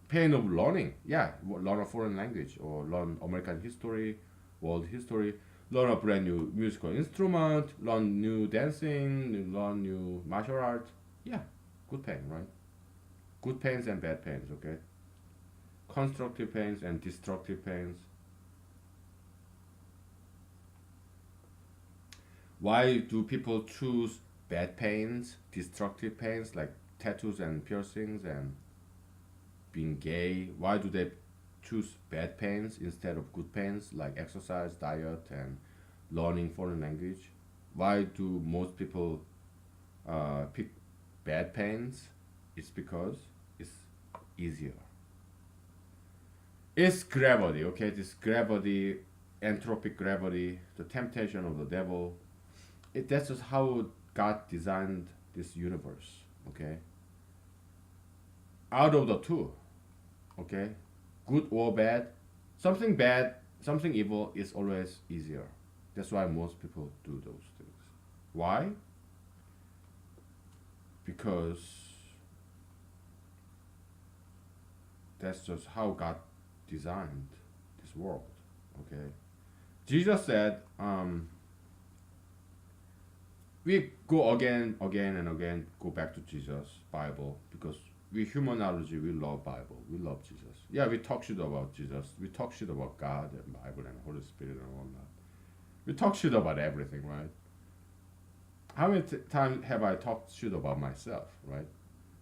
S1: pain of learning, yeah, learn a foreign language or learn American history, world history, learn a brand new musical instrument, learn new dancing, learn new martial art. Yeah, good pain, right? Good pains and bad pains. Okay, constructive pains and destructive pains. Why do people choose bad pains, destructive pains like tattoos and piercings and being gay? Why do they choose bad pains instead of good pains like exercise, diet, and learning foreign language? Why do most people pick bad pains? It's because it's easier. It's gravity, okay? This gravity, entropic gravity, the temptation of the devil. That's just how God designed this universe, okay? Out of the two, okay? Good or bad, something evil is always easier. That's why most people do those things. Why? Because that's just how God designed this world, okay? Jesus said, we go again and again, go back to Jesus, Bible, because we humanology, we love Bible, we love Jesus. Yeah, we talk shit about Jesus, we talk shit about God and Bible and Holy Spirit and all that. We talk shit about everything, right? How many times have I talked shit about myself, right?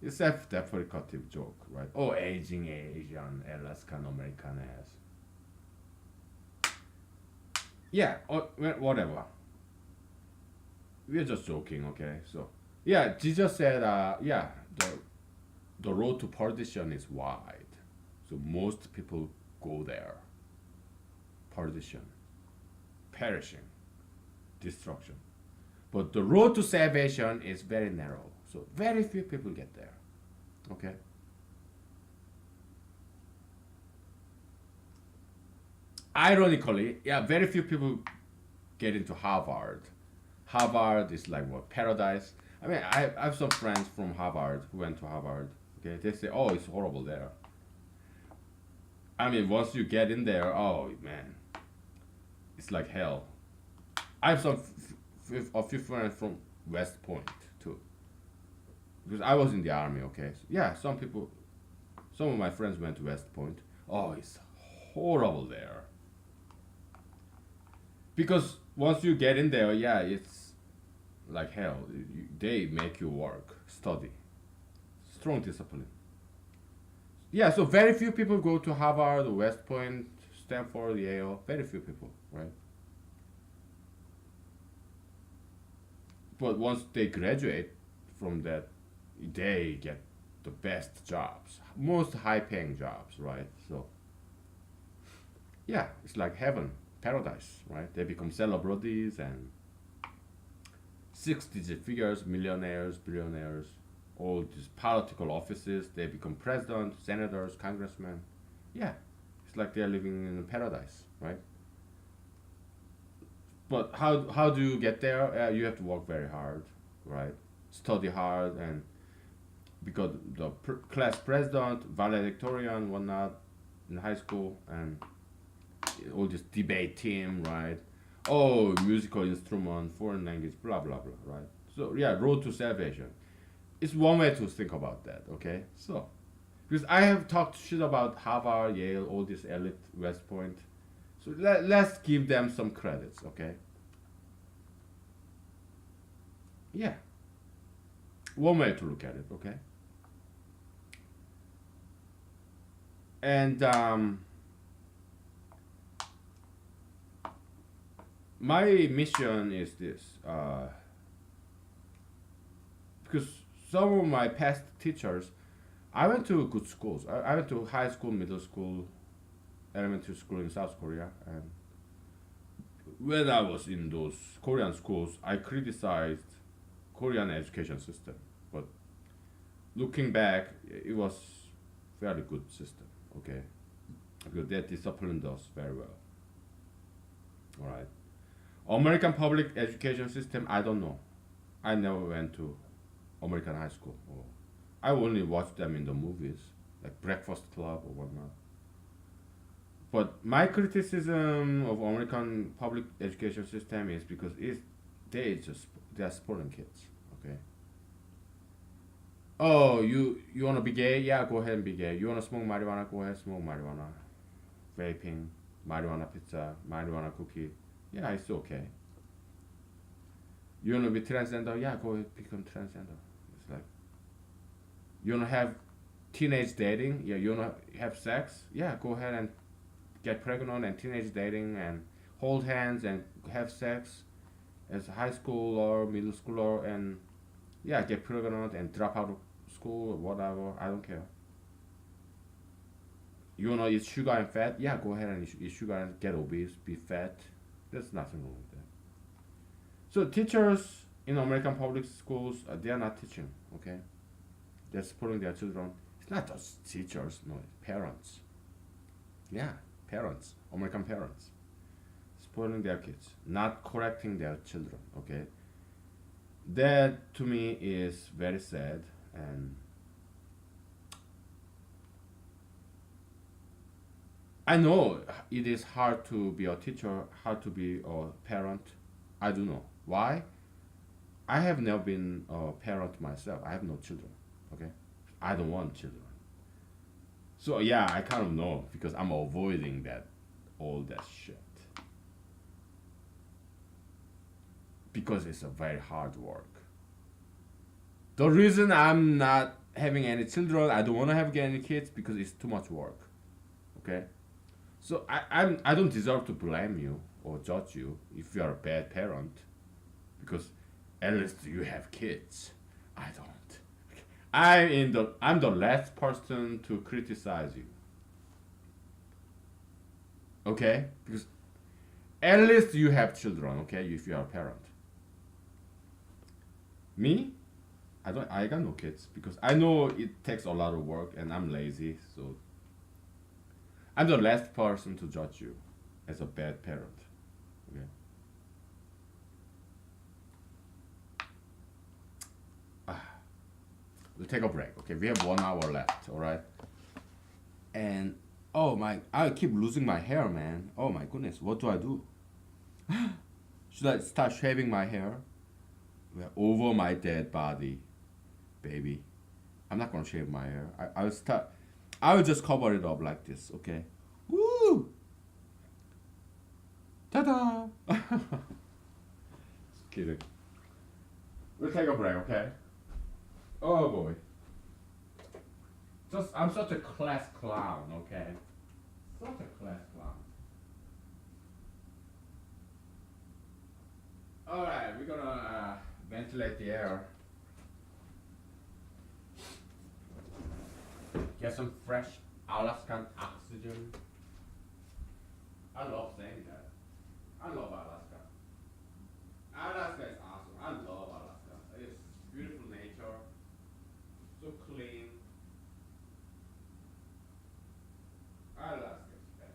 S1: It's self-deprecative joke, right? Oh, aging Asian, Alaskan American ass. Yeah, or, whatever. We're just joking, okay? So, yeah, Jesus said, yeah, the road to perdition is wide. So most people go there. Perdition, perishing, destruction. But the road to salvation is very narrow. So very few people get there. Okay? Ironically, yeah, very few people get into Harvard. Harvard is like what, paradise? I mean, I have some friends from Harvard who went to Harvard. Okay, they say, oh, it's horrible there. I mean, once you get in there, oh man, it's like hell. I have a few friends from West Point too, because I was in the army. Okay, so, yeah, some of my friends went to West Point. Oh, it's horrible there. Because once you get in there, yeah, it's like hell. They make you work, study, strong discipline. Yeah, so very few people go to Harvard, West Point, Stanford, Yale. Very few people, right? But once they graduate from that, they get the best jobs, most high-paying jobs, right? So yeah, it's like heaven, paradise, right? They become celebrities and six-digit figures, millionaires, billionaires, all these political offices. They become president, senators, congressmen. Yeah, It's like they're living in paradise, right? But how do you get there? You have to work very hard, right? Study hard, and because the class president, valedictorian, whatnot, in high school, and all this debate team, right? Oh, musical instrument, foreign language, blah blah blah, right? So yeah, road to salvation. It's one way to think about that, okay? So because I have talked shit about Harvard, Yale, all this elite West Point. So let's give them some credits, okay? Yeah, one way to look at it, okay? And my mission is this, because some of my past teachers, I went to good schools. I went to high school, middle school, elementary school in South Korea, and when I was in those Korean schools, I criticized Korean education system. But looking back, it was very good system. Okay, because they disciplined us very well. All right. American public education system, I don't know. I never went to American high school. Or I only watched them in the movies, like Breakfast Club or whatnot. But my criticism of American public education system is because they are spoiling kids. Okay. Oh, you wanna be gay? Yeah, go ahead and be gay. You wanna smoke marijuana? Go ahead, smoke marijuana. Vaping, marijuana pizza, marijuana cookie. Yeah, it's okay. You wanna be transgender? Yeah, go ahead, become transgender. It's like you wanna have teenage dating? Yeah, you wanna have sex? Yeah, go ahead and get pregnant and teenage dating and hold hands and have sex as a high schooler, middle schooler, and yeah, get pregnant and drop out of school or whatever. I don't care. You wanna eat sugar and fat? Yeah, go ahead and eat sugar and get obese, be fat. There's nothing wrong with that. So teachers in American public schools, they are not teaching. Okay, they're supporting their children. It's not just teachers, no, parents. Yeah, parents, American parents, spoiling their kids, not correcting their children. Okay, that to me is very sad, and I know it is hard to be a teacher, hard to be a parent. I do know why. I have never been a parent myself. I have no children. Okay, I don't want children. So yeah, I kind of know because I'm avoiding that all that shit because it's a very hard work. The reason I'm not having any children, I don't want to have any kids because it's too much work. Okay, so I don't deserve to blame you or judge you if you are a bad parent because at least you have kids. I don't. I'm the last person to criticize you. Okay? Because at least you have children, okay, if you are a parent. Me? I got no kids because I know it takes a lot of work and I'm lazy, so I'm the last person to judge you as a bad parent. Okay? We'll take a break. Okay, we have 1 hour left. All right. And oh my, I keep losing my hair, man. Oh my goodness, what do I do? Should I start shaving my hair? Well, over my dead body, baby. I'm not gonna shave my hair. I'll start. I will just cover it up like this. Okay. Woo! Ta-da! Just kidding. We'll take a break. Okay. Oh boy. Just I'm such a class clown, okay? Such a class clown. Alright, we're gonna ventilate the air. Get some fresh Alaskan oxygen. I love saying that. I love Alaska. Alaska is awesome. I love Alaska. It's beautiful nature. So clean. Alaska is best.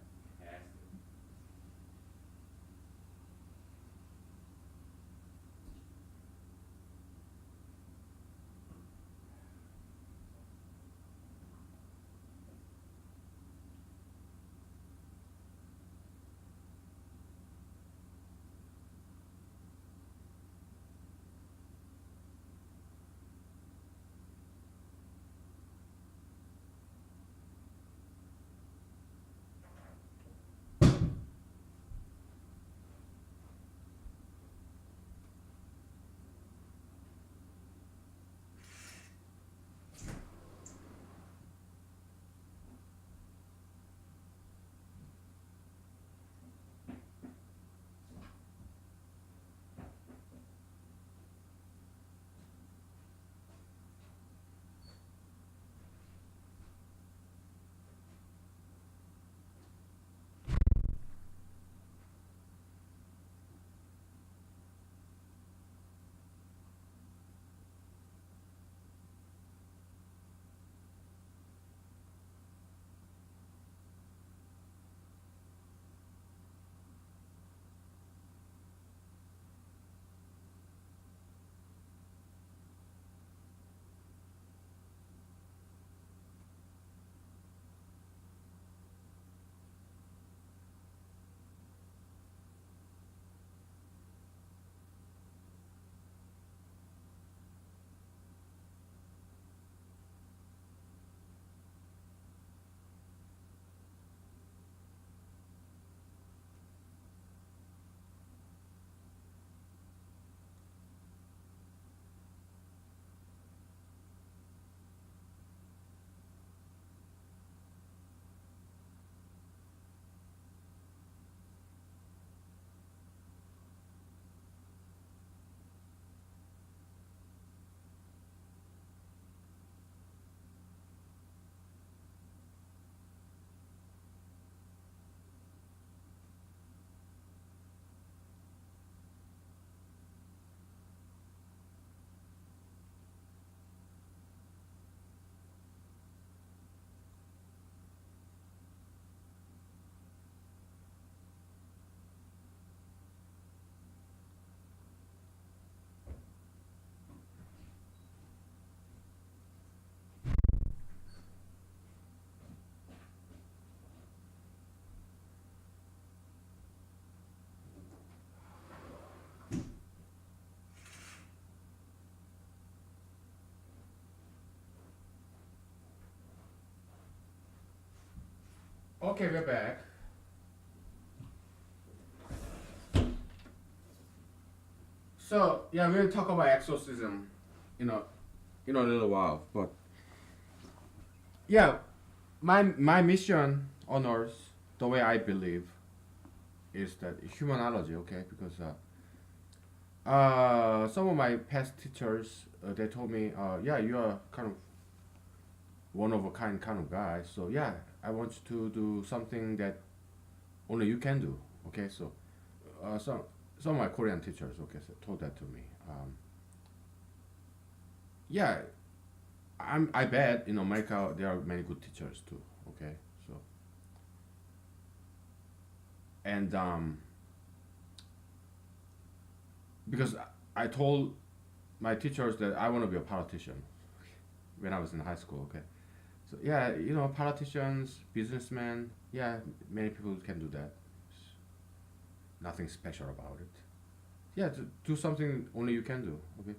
S1: Okay, we're back. So yeah, we'll talk about exorcism, you know, in a little while. But yeah, my mission on Earth, the way I believe, is that humanology. Okay, because some of my past teachers they told me, yeah, you are kind of one of a kind of guy. So yeah, I want you to do something that only you can do. Okay, so some of my Korean teachers, okay, so told that to me. Yeah, I bet in America there are many good teachers too. Okay, so and because I told my teachers that I want to be a politician when I was in high school. Okay, so yeah, politicians, businessmen, yeah, many people can do that. Nothing special about it. Yeah, to do something only you can do. Okay,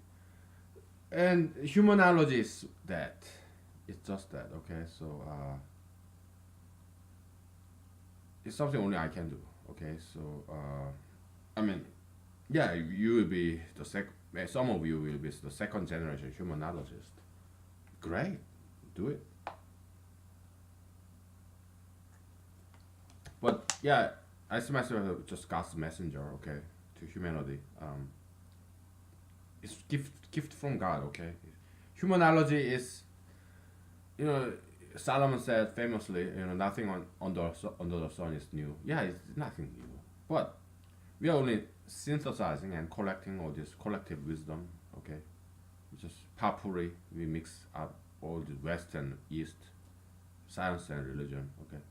S1: and humanology is that. It's just that. Okay, so it's something only I can do. Okay, so I mean, yeah, you will be the some of you will be the second generation humanologist. Great, do it. But yeah, I see myself as just God's messenger. Okay, to humanity. It's gift from God. Okay, humanology is, you know, Solomon said famously, nothing under the sun is new. Yeah, it's nothing new. But we are only synthesizing and collecting all this collective wisdom. Okay, it's just potpourri. We mix up all the West and East, science and religion. Okay,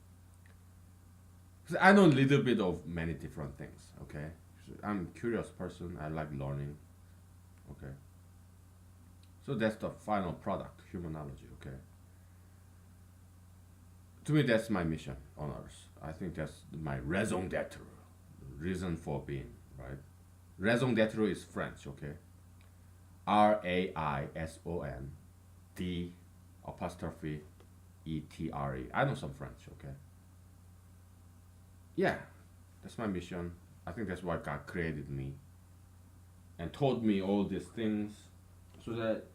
S1: 'cause I know a little bit of many different things. Okay, so I'm a curious person. I like learning. Okay, so that's the final product, humanology. Okay, to me that's my mission on Earth. I think that's my raison d'être, reason for being. Right, raison d'être is French. Okay, RAISON D apostrophe ETRE. I know some French. Okay, yeah, that's my mission. I think that's why God created me and taught me all these things so that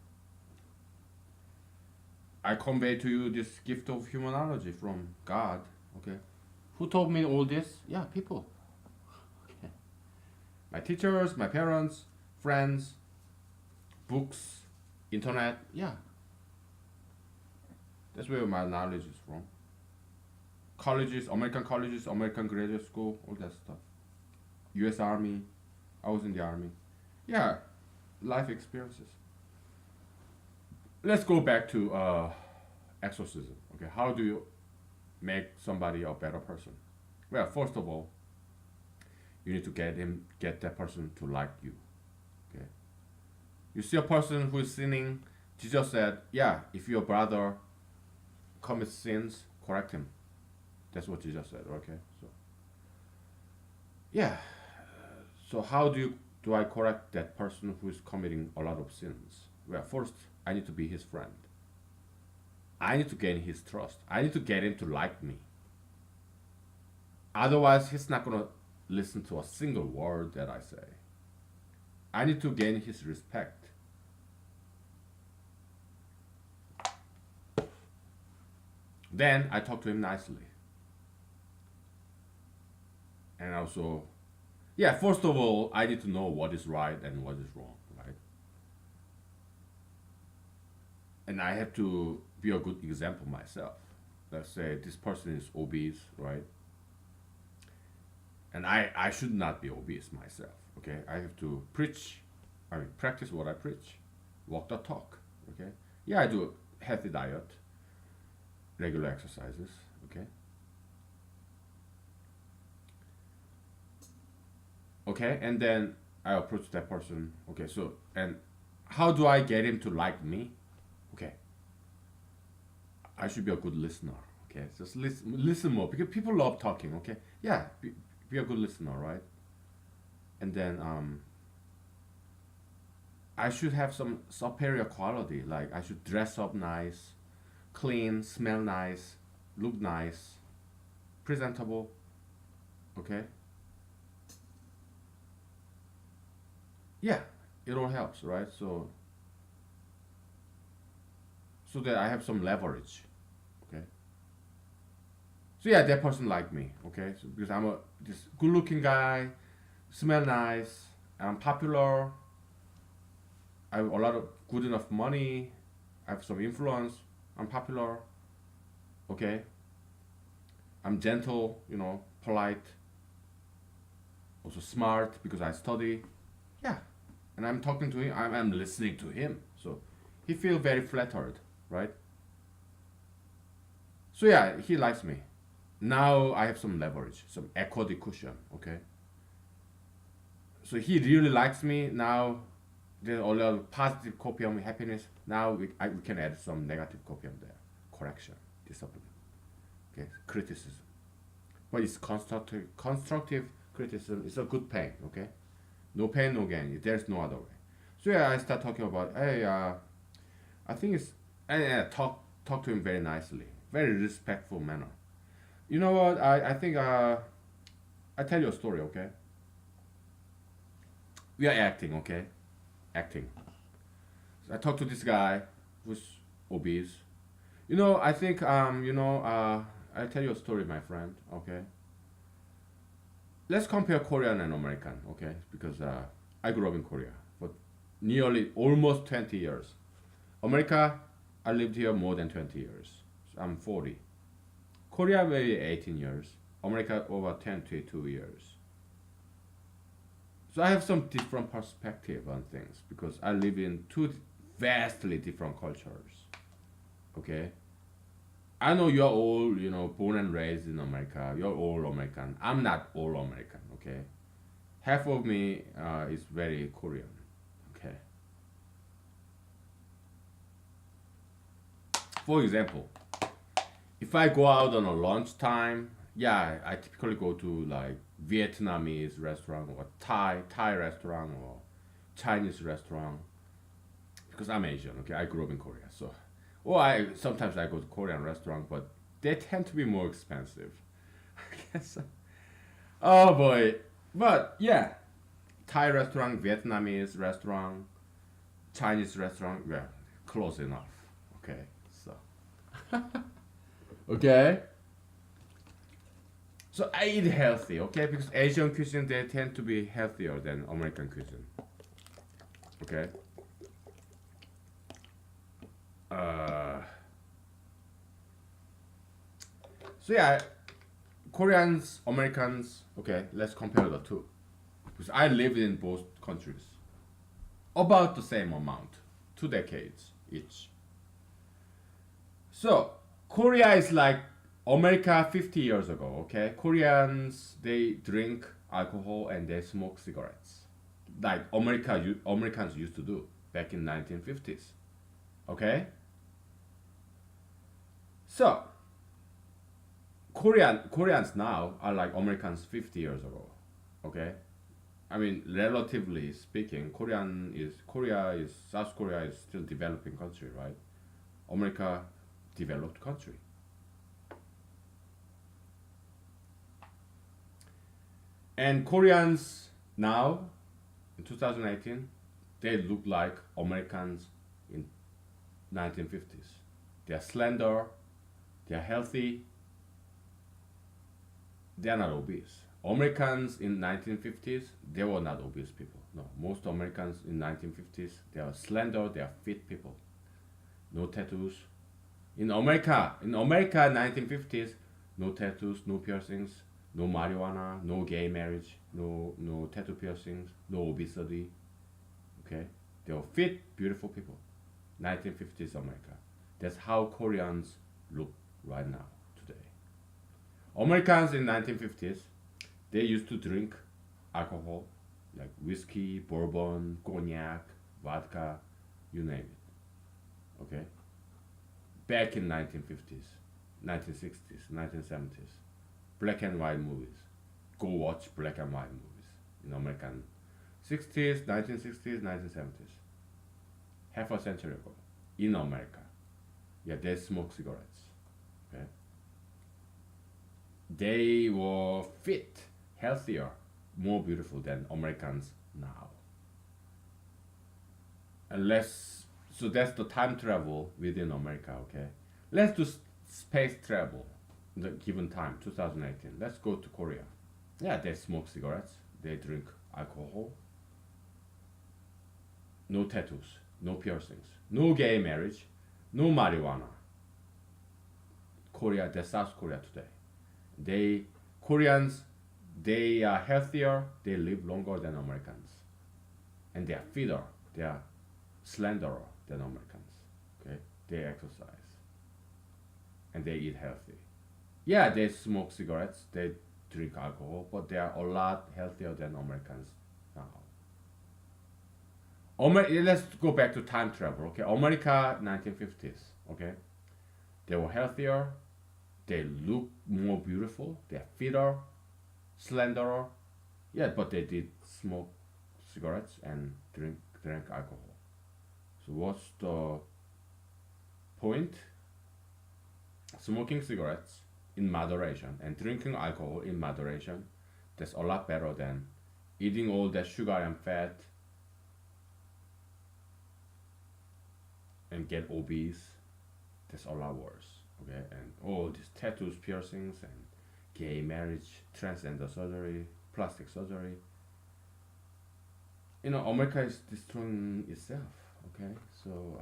S1: I convey to you this gift of humanology from God. Okay, who taught me all this? Yeah, people. Okay, my teachers, my parents, friends, books, internet. Yeah, that's where my knowledge is from. Colleges, American graduate school, all that stuff. U.S. Army. I was in the army. Yeah, life experiences. Let's go back to exorcism. Okay, how do you make somebody a better person? Well, first of all, you need to get that person to like you. Okay, you see a person who is sinning. Jesus said, "Yeah, if your brother commits sins, correct him." That's what Jesus said. Okay, so yeah, so how do I correct that person who is committing a lot of sins? Well, first I need to be his friend. I need to gain his trust. I need to get him to like me. Otherwise, he's not gonna listen to a single word that I say. I need to gain his respect. Then I talk to him nicely. And also, yeah, first of all, I need to know what is right and what is wrong, right? And I have to be a good example myself. Let's say this person is obese, right? And I should not be obese myself, okay? I have to practice what I preach, walk the talk, okay? Yeah, I do a healthy diet, regular exercises, okay? Okay, and then I approach that person, okay, so, and how do I get him to like me? Okay, I should be a good listener, okay? Just listen more, because people love talking, okay? Yeah, be a good listener, right? And then I should have some superior quality, like I should dress up nice, clean, smell nice, look nice, presentable. Okay. Yeah, it all helps, right? So that I have some leverage. Okay. So yeah, that person like me. Okay. So because I'm a this good-looking guy, smell nice, I'm popular, I have a lot of good enough money, I have some influence, I'm popular. Okay. I'm gentle, polite, also smart because I study. Yeah, and I'm talking to him. I'm listening to him. So he feels very flattered, right? So yeah, he likes me. Now I have some leverage, some equity cushion. Okay. So he really likes me. Now there's a lot of positive copy on happiness. Now we can add some negative copy on there. Correction, discipline, okay, criticism. But it's constructive criticism. It's a good pain. Okay. No pain, no gain. There's no other way. So yeah, I start talking about, hey, I think it's, and talk to him very nicely, very respectful manner. You know what? I think I tell you a story, okay? We are acting, okay? Acting. So I talk to this guy who's obese. I think I tell you a story, my friend, okay? Let's compare Korean and American, okay? Because I grew up in Korea for nearly almost 20 years. America, I lived here more than 20 years. So I'm 40. Korea maybe 18 years. America over 10 to 2 years. So I have some different perspective on things because I live in two vastly different cultures. Okay? I know you're all, born and raised in America. You're all American. I'm not all American, okay? Half of me is very Korean, okay? For example, if I go out on a lunchtime, yeah, I typically go to like Vietnamese restaurant or Thai restaurant or Chinese restaurant because I'm Asian. Okay, I grew up in Korea, so or I sometimes I go to Korean restaurant, but they tend to be more expensive. I guess. Oh boy, but yeah, Thai restaurant, Vietnamese restaurant, Chinese restaurant, yeah, close enough. Okay, so okay. So I eat healthy, okay? Because Asian cuisine they tend to be healthier than American cuisine. Okay. Uh, so yeah, Koreans, Americans. Okay, let's compare the two. Because I lived in both countries, about the same amount, 2 decades each. So Korea is like America 50 years ago. Okay, Koreans they drink alcohol and they smoke cigarettes, like Americans used to do back in 1950s. Okay, so Koreans now are like Americans 50 years ago. Okay, I mean relatively speaking, Korea is South Korea is still developing country, right? America developed country. And Koreans now in 2018 they look like Americans in 1950s. They are slender, they are healthy, they are not obese. Americans in 1950s they were not obese people. No, most Americans in 1950s they are slender, they are fit people. No tattoos. In America 1950s, no tattoos, no piercings, no marijuana, no gay marriage, no tattoo piercings, no obesity. Okay, they were fit, beautiful people. 1950s America. That's how Koreans look right now today. Americans in 1950s, they used to drink alcohol like whiskey, bourbon, cognac, vodka, you name it. Okay, back in 1950s, 1960s, 1970s, black and white movies. Go watch black and white movies in American 60s, 1960s, 1970s. Half a century ago in America. Yeah, they smoke cigarettes. Okay. they were fit, healthier, more beautiful than Americans now. And so that's the time travel within America, okay? Let's do space travel in the given time, 2018. Let's go to Korea. Yeah, they smoke cigarettes, they drink alcohol, no tattoos, no piercings, no gay marriage, no marijuana. Korea, that's South Korea today. They Koreans, they are healthier, they live longer than Americans, and they are fitter, they are slenderer than Americans. Okay, they exercise and they eat healthy. Yeah, they smoke cigarettes, they drink alcohol, but they are a lot healthier than Americans now. Let's go back to time travel. Okay, America 1950s. Okay, they were healthier, they look more beautiful, they're fitter, slenderer. Yeah, but they did smoke cigarettes and drink alcohol. So what's the point? Smoking cigarettes in moderation and drinking alcohol in moderation, that's a lot better than eating all that sugar and fat and get obese. That's a lot worse. Okay, and all these tattoos, piercings, and gay marriage, transgender surgery, plastic surgery. America is destroying itself. Okay, so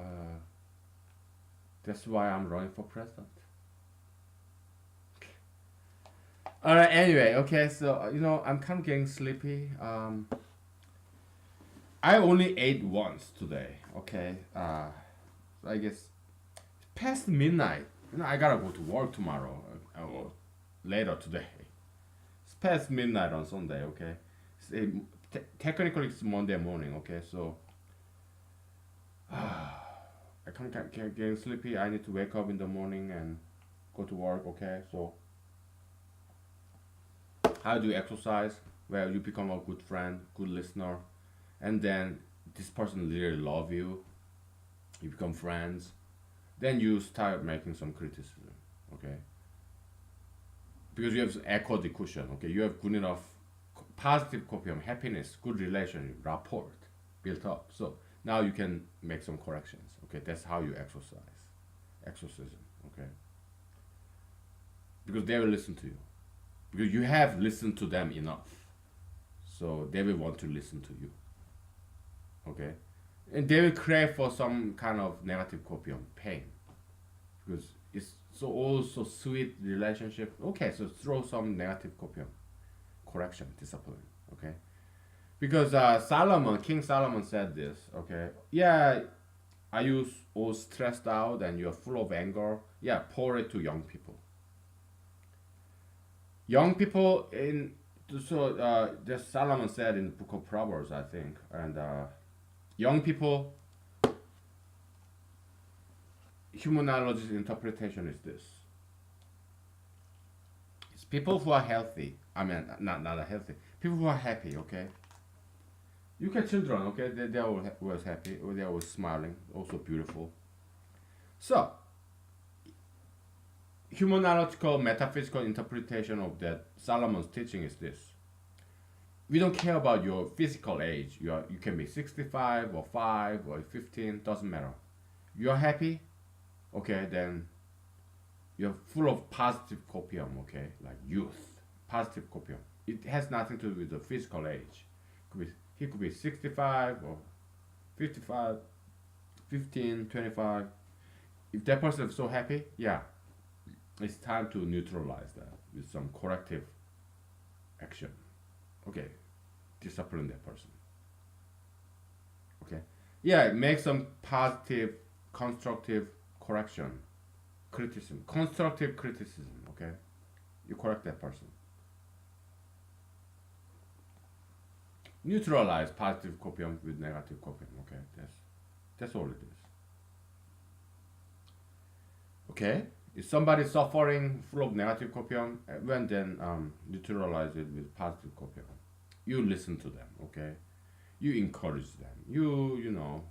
S1: that's why I'm running for president. All right. Anyway, okay. So I'm kind of getting sleepy. I only ate once today. Okay. So I guess past midnight. I gotta go to work tomorrow or later today. It's past midnight on Sunday. Okay. Technically it's Monday morning. Okay. So I can't getting sleepy. I need to wake up in the morning and go to work. Okay. So how do you exercise? Well, you become a good friend, good listener, and then this person really love you. You become friends. Then you start making some criticism. Okay. Because you have echo the cushion. Okay. You have good enough positive copy of happiness, good relationship, rapport built up. So now you can make some corrections. Okay. That's how you exercise. Exorcism. Okay. Because they will listen to you. Because you have listened to them enough. So they will want to listen to you. Okay? And they will crave for some kind of negative copy of pain. Because it's so sweet relationship. Okay, so throw some negative copy of correction, discipline. Okay? Because King Solomon said this. Okay? Yeah, are you all stressed out and you're full of anger? Yeah, pour it to young people. Young people just Solomon said in the book of Proverbs, I think, and young people, humanology's interpretation is this: it's people who are healthy. I mean, not healthy. People who are happy. Okay. You get children. Okay, they're always happy. Or they're always smiling. Also beautiful. So humanological metaphysical interpretation of that Solomon's teaching is this: we don't care about your physical age. You can be 65 or 5 or 15, doesn't matter. You're happy, okay, then you're full of positive copium, okay, like youth, positive copium. It has nothing to do with the physical age. He could be 65 or 55, 15, 25. If that person is so happy, yeah, it's time to neutralize that with some corrective action. Okay, discipline that person. Okay, yeah, make some positive, constructive correction, criticism, constructive criticism. Okay, you correct that person. Neutralize positive copium with negative copium. Okay, that's all it is. Okay, if somebody suffering full of negative copium, when then neutralize it with positive copium. You listen to them, okay? You encourage them. You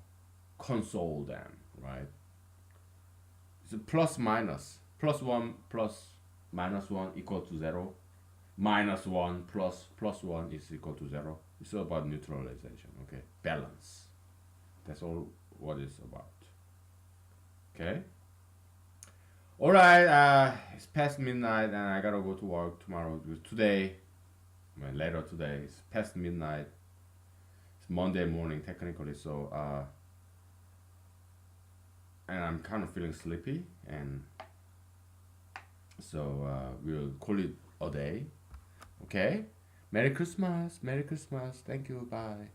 S1: console them, right? It's a plus minus, plus one, plus minus 1 equal to 0, minus 1 plus 1 is equal to 0. It's all about neutralization, okay? Balance. That's all what it's about. Okay? Alright, it's past midnight and I gotta go to work tomorrow. Because today, later today, it's past midnight. It's Monday morning technically, so and I'm kind of feeling sleepy, and so we'll call it a day. Okay? Merry Christmas, Merry Christmas. Thank you, bye.